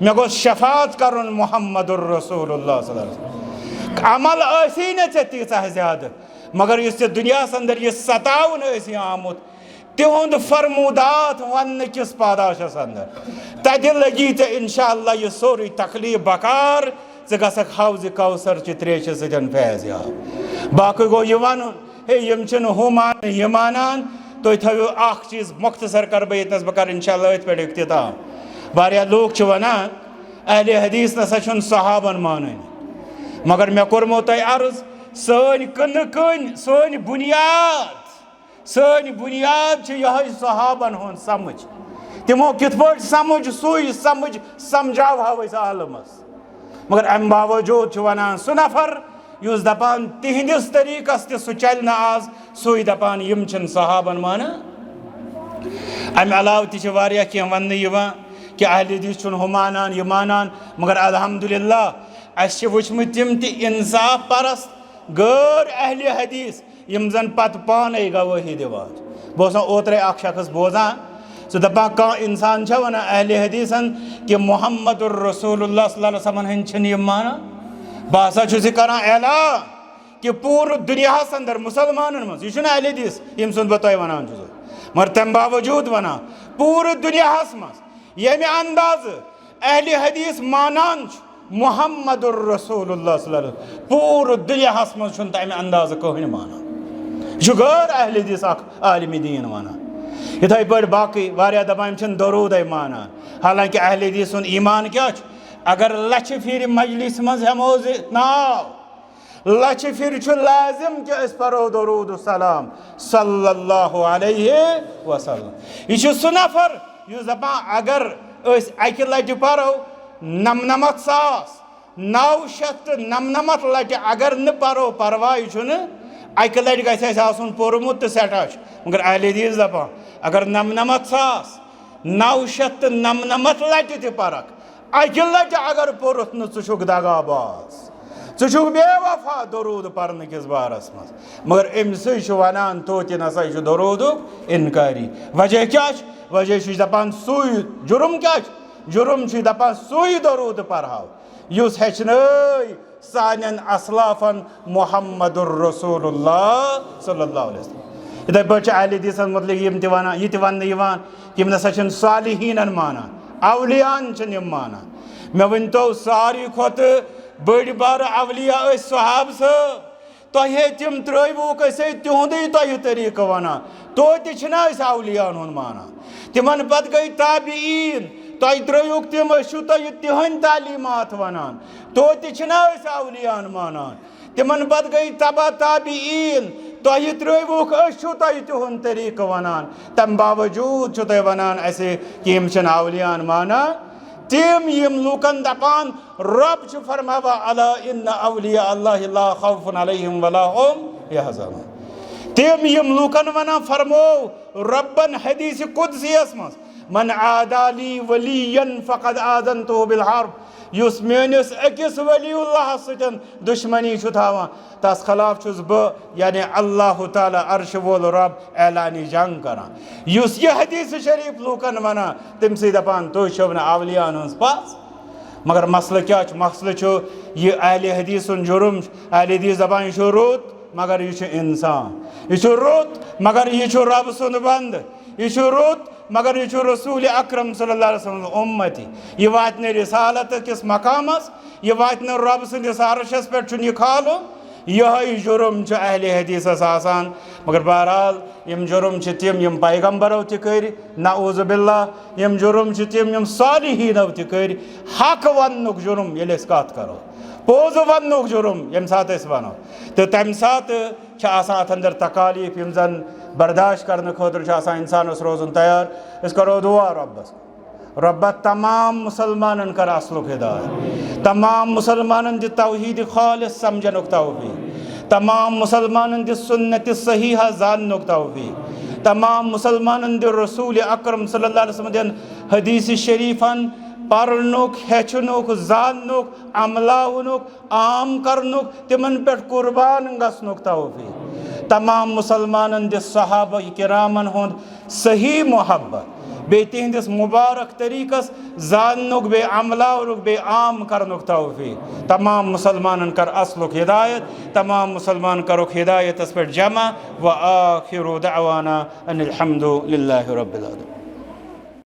A: مےٚ گوٚژھ شفاعت کرُن محمد الرسول اللہ صلی اللہ علیہ وسلم. عمل ٲسی نہٕ ژےٚ تیٖژاہ زیادٕ مگر یُس ژےٚ دُنیاہس اندر یہِ ستاونہٕ ٲسی آمُت تہند فرمودات ون کس پاداشس اندر تتہ لگی ژے انشاءاللہ یہ سوری تکلیف بکار ژٕ گژھکھ حوض کوثر چہ تریشہِ سۭتۍ فیض یاب باقی گوٚو یہِ وَنُن ہے یِم چھِنہٕ ہُہ مانان یہِ مانان تُہۍ تھٲیِو اکھ چیٖز مختصر کر بہٕ ییٚتنس بہٕ کرٕ انشاءاللہ أتھۍ پٮ۪ٹھ اختتام واریاہ لوٗکھ چھِ وَنان اہلِ حدیث نسا چھُنہٕ صحابن مانٕنۍ مگر مےٚ کوٚرمو تۄہہِ عرض سٲنۍ کٕنہٕ کٔنۍ سٲنۍ بُنیاد چھِ یِہوٚے صحابن ہُنٛد سمجھ تِمو کِتھ پٲٹھۍ سمجھ سُے سمجھ سمجھاوہو أسۍ عالمس مگر امہِ باوجوٗد چھُ وَنان سُہ نفر یُس دپان تِہنٛدِس طریٖقس تہِ سُہ چلہِ نہٕ آز سُے دپان یِم چھِنہٕ صحابن مانان امہِ علاوٕ تہِ چھِ واریاہ کینٛہہ وننہٕ یِوان کہِ اہلِ حدیث چھُنہٕ ہُہ مانان یہِ مانان مگر الحمدُاللہ اَسہِ چھِ وٕچھمٕتۍ تِم تہِ انصاف پرست غٲر اہلِ حدیث یِم زن پتہٕ پانے گوٲہی دِوان بہٕ اوسُس اوترے اکھ شخص بوزان سُہ دپان کانٛہہ انسان چھا ونان اہلِ حدیثن کہِ محمد الرسول اللہ صلی اللہ علیہ وسلمن ہٕنٛدۍ چھِنہٕ یِم مانان بہٕ ہسا چھُس یہِ کران اعلان کہِ پوٗرٕ دُنیاہس اندر مُسلمانن منٛز یہِ چھُنہٕ اہلِ حدیث ییٚمہِ سُنٛد بہٕ تۄہہِ ونان چھُس مگر تمہِ باوجوٗد ونان پوٗرٕ دُنیاہس منٛز ییٚمہِ اندازٕ اہلِ حدیث مانان چھُ محمد الرسول اللہ صلی اللہ علیہ وسلم پوٗرٕ دُنیاہس منٛز چھُنہٕ تمہِ اندازٕ کٕہٕنۍ مانان یہِ چھُ غٲر اہلِ حدیث اکھ عالمِ دیٖن ونان یِتھے پٲٹھۍ باقٕے واریاہ دپان یِم چھِنہٕ دروٗدے مانان حالانکہِ اہلِ حدیث سُنٛد ایٖمان کیٛاہ چھُ اگر لچھِ پھِرِ مجلس منٛز ہٮ۪مو زِ ناو لچھِ پھِرِ چھُ لازم کہِ أسۍ پرو درود السلام صلی اللہ علیہ وسلم یہِ چھُ سُہ نفر یُس دپان اگر أسۍ اکہِ لٹہِ پرو 9,999 لٹہِ اگر نہٕ پرو پرواے چھُنہٕ اکہِ لٹہِ گژھِ اَسہِ آسُن پوٚرمُت تہٕ سٮ۪ٹھاہ چھُ مگر اہلِ حدیث دپان اگر 99,999 لٹہِ تہِ پرکھ اکہِ لٹہِ اگر پوٚرُتھ نہٕ ژٕ چھُکھ دغا باز ژٕ چھُکھ بے وفا درود پرنہٕ کِس بارس منٛز مگر أمسٕے چھُ ونان توتہِ نسا چھُ درودُک انکاری وجہ کیٛاہ چھُ وجہ چھُ دپان سُے جُرم کیٛاہ چھُ جُرم چھُ دپان سُے درود پرہاو یُس ہیٚچھنٲے سانٮ۪ن اسلافن محمد الرسول اللہ صلی اللہ علیہ وسلم یِتھے پٲٹھۍ چھِ اہلِ حدیثن متعلق یِم تہِ ونان یہِ تہِ وننہٕ یِوان یِم نسا چھِنہٕ صالحیٖنن مانان اولِیاہن چھِنہٕ یِم مانان مےٚ ؤنۍتو ساروی کھۄتہٕ بٔڑۍ بارٕ اولیا ٲسۍ صحابہٕ صٲب تۄہے تِم ترٛٲوِوُکھ أسۍ ہے تِہُنٛدُے تۄہہِ طریٖقہٕ ونان توتہِ چھِنہ أسۍ اولِیاہن ہُنٛد مانان تِمن پتہٕ گٔے تابعیٖن تۄہہِ ترٛٲوِوُکھ تِم أسۍ چھُو تۄہہِ تِہنٛدۍ تعلیٖمات ونان توتہِ چھِنہ أسۍ اولِیاہن مانان تِمن پتہٕ گٔے تبع تابعیٖن تۄہہِ ترٛٲوِوُکھ أسۍ چھُو تۄہہِ تِہُنٛد طریٖقہٕ ونان تمہِ باوجوٗد چھُو تُہۍ ونان اَسہِ کہِ یِم چھِنہٕ اولِیاہن مانان تِم یِم لوٗکن دپان رۄب چھُ فرماوان الا اِنَّ اولیاء اللہ لا خوف علیہم ولا هم یحزنون تِم یِم لوٗکن ونان فرمو رۄبن حدیثِ قُدسیَس منٛز من عادى لي وليا فقد آذنته بالحرب یُس میٲنِس أکِس ولی اللہس سۭتۍ دُشمنی چھُ تھاوان تس خلاف چھُس بہٕ یعنی اللہ تعالیٰ عرشہِ وول رۄب اعلانِ جنگ کران یُس یہِ حدیث شریٖف لوٗکن ونان تٔمسٕے دپان تُہۍ چھِو نہٕ اولِیاہن ہٕنٛز پژھ مگر مسلہٕ کیٛاہ چھُ مسلہٕ چھُ یہِ اہلِ حدیث سُنٛد جُرم چھُ اہلِ حدیث دپان یہِ چھُ رُت مگر یہِ چھُ انسان یہِ چھُ رُت مگر یہِ چھُ رۄبہٕ سُنٛد بنٛدٕ یہِ چھُ رُت مگر یہِ چھُ رسوٗلِ اکرم صلی اللہ علیہ وسلم اُمتی یہِ واتہِ نہٕ رِسالت کِس مقامس یہِ واتہِ نہٕ رۄبہٕ سٕنٛدِس عرشس پٮ۪ٹھ چھُنہٕ یہِ کھالُن یِہوٚے جُرم چھُ اہلِ حدیثس آسان مگر بہرحال یِم جُرم چھِ تِم یِم پیغمبرو تہِ کٔرۍ نعوذ باللہ یِم جُرم چھِ تِم یِم صالحیٖنو تہِ کٔرۍ حق وننُک جُرم ییٚلہِ أسۍ کتھ کرو پوٚز وننُک جُرم ییٚمہِ ساتہٕ أسۍ ونو تہٕ تمہِ ساتہٕ چھِ آسان اتھ انٛدر تکالیٖف یِم زن برداشت کرنہٕ خٲطرٕ چھُ آسان انسانس روزُن تیار أسۍ کرو دُعا رۄبس رۄبا تمام مُسلمانن کر اصلُک ہدایت تمام مُسلمانن دِ توحیٖدِ خالص سمجھنُک توفیٖق تمام مُسلمانن دِ سُنتِ صحیحہ زاننُک توفیٖق تمام مُسلمانن دِ رسوٗلِ اکرم صلی اللہ علیہ وسلم دِن حدیثِ شریٖفن پرنُک ہیٚچھنُک زاننُک عملاونُک عام کرنُک تِمن پٮ۪ٹھ قربان گژھنُک توفیٖق تمام مُسلمانن دِ صحابہ کرامن ہُنٛد صحیح محبت بے تہندس مبارک طریقس زاننک بے عملاونک بے عام کرنک توفیق. تمام مسلمانن کر اصلک ہدایت، تمام مسلمان کرک ہدایت اس پر جمع. وآخر دعوانا ان الحمد للہ رب العالمین.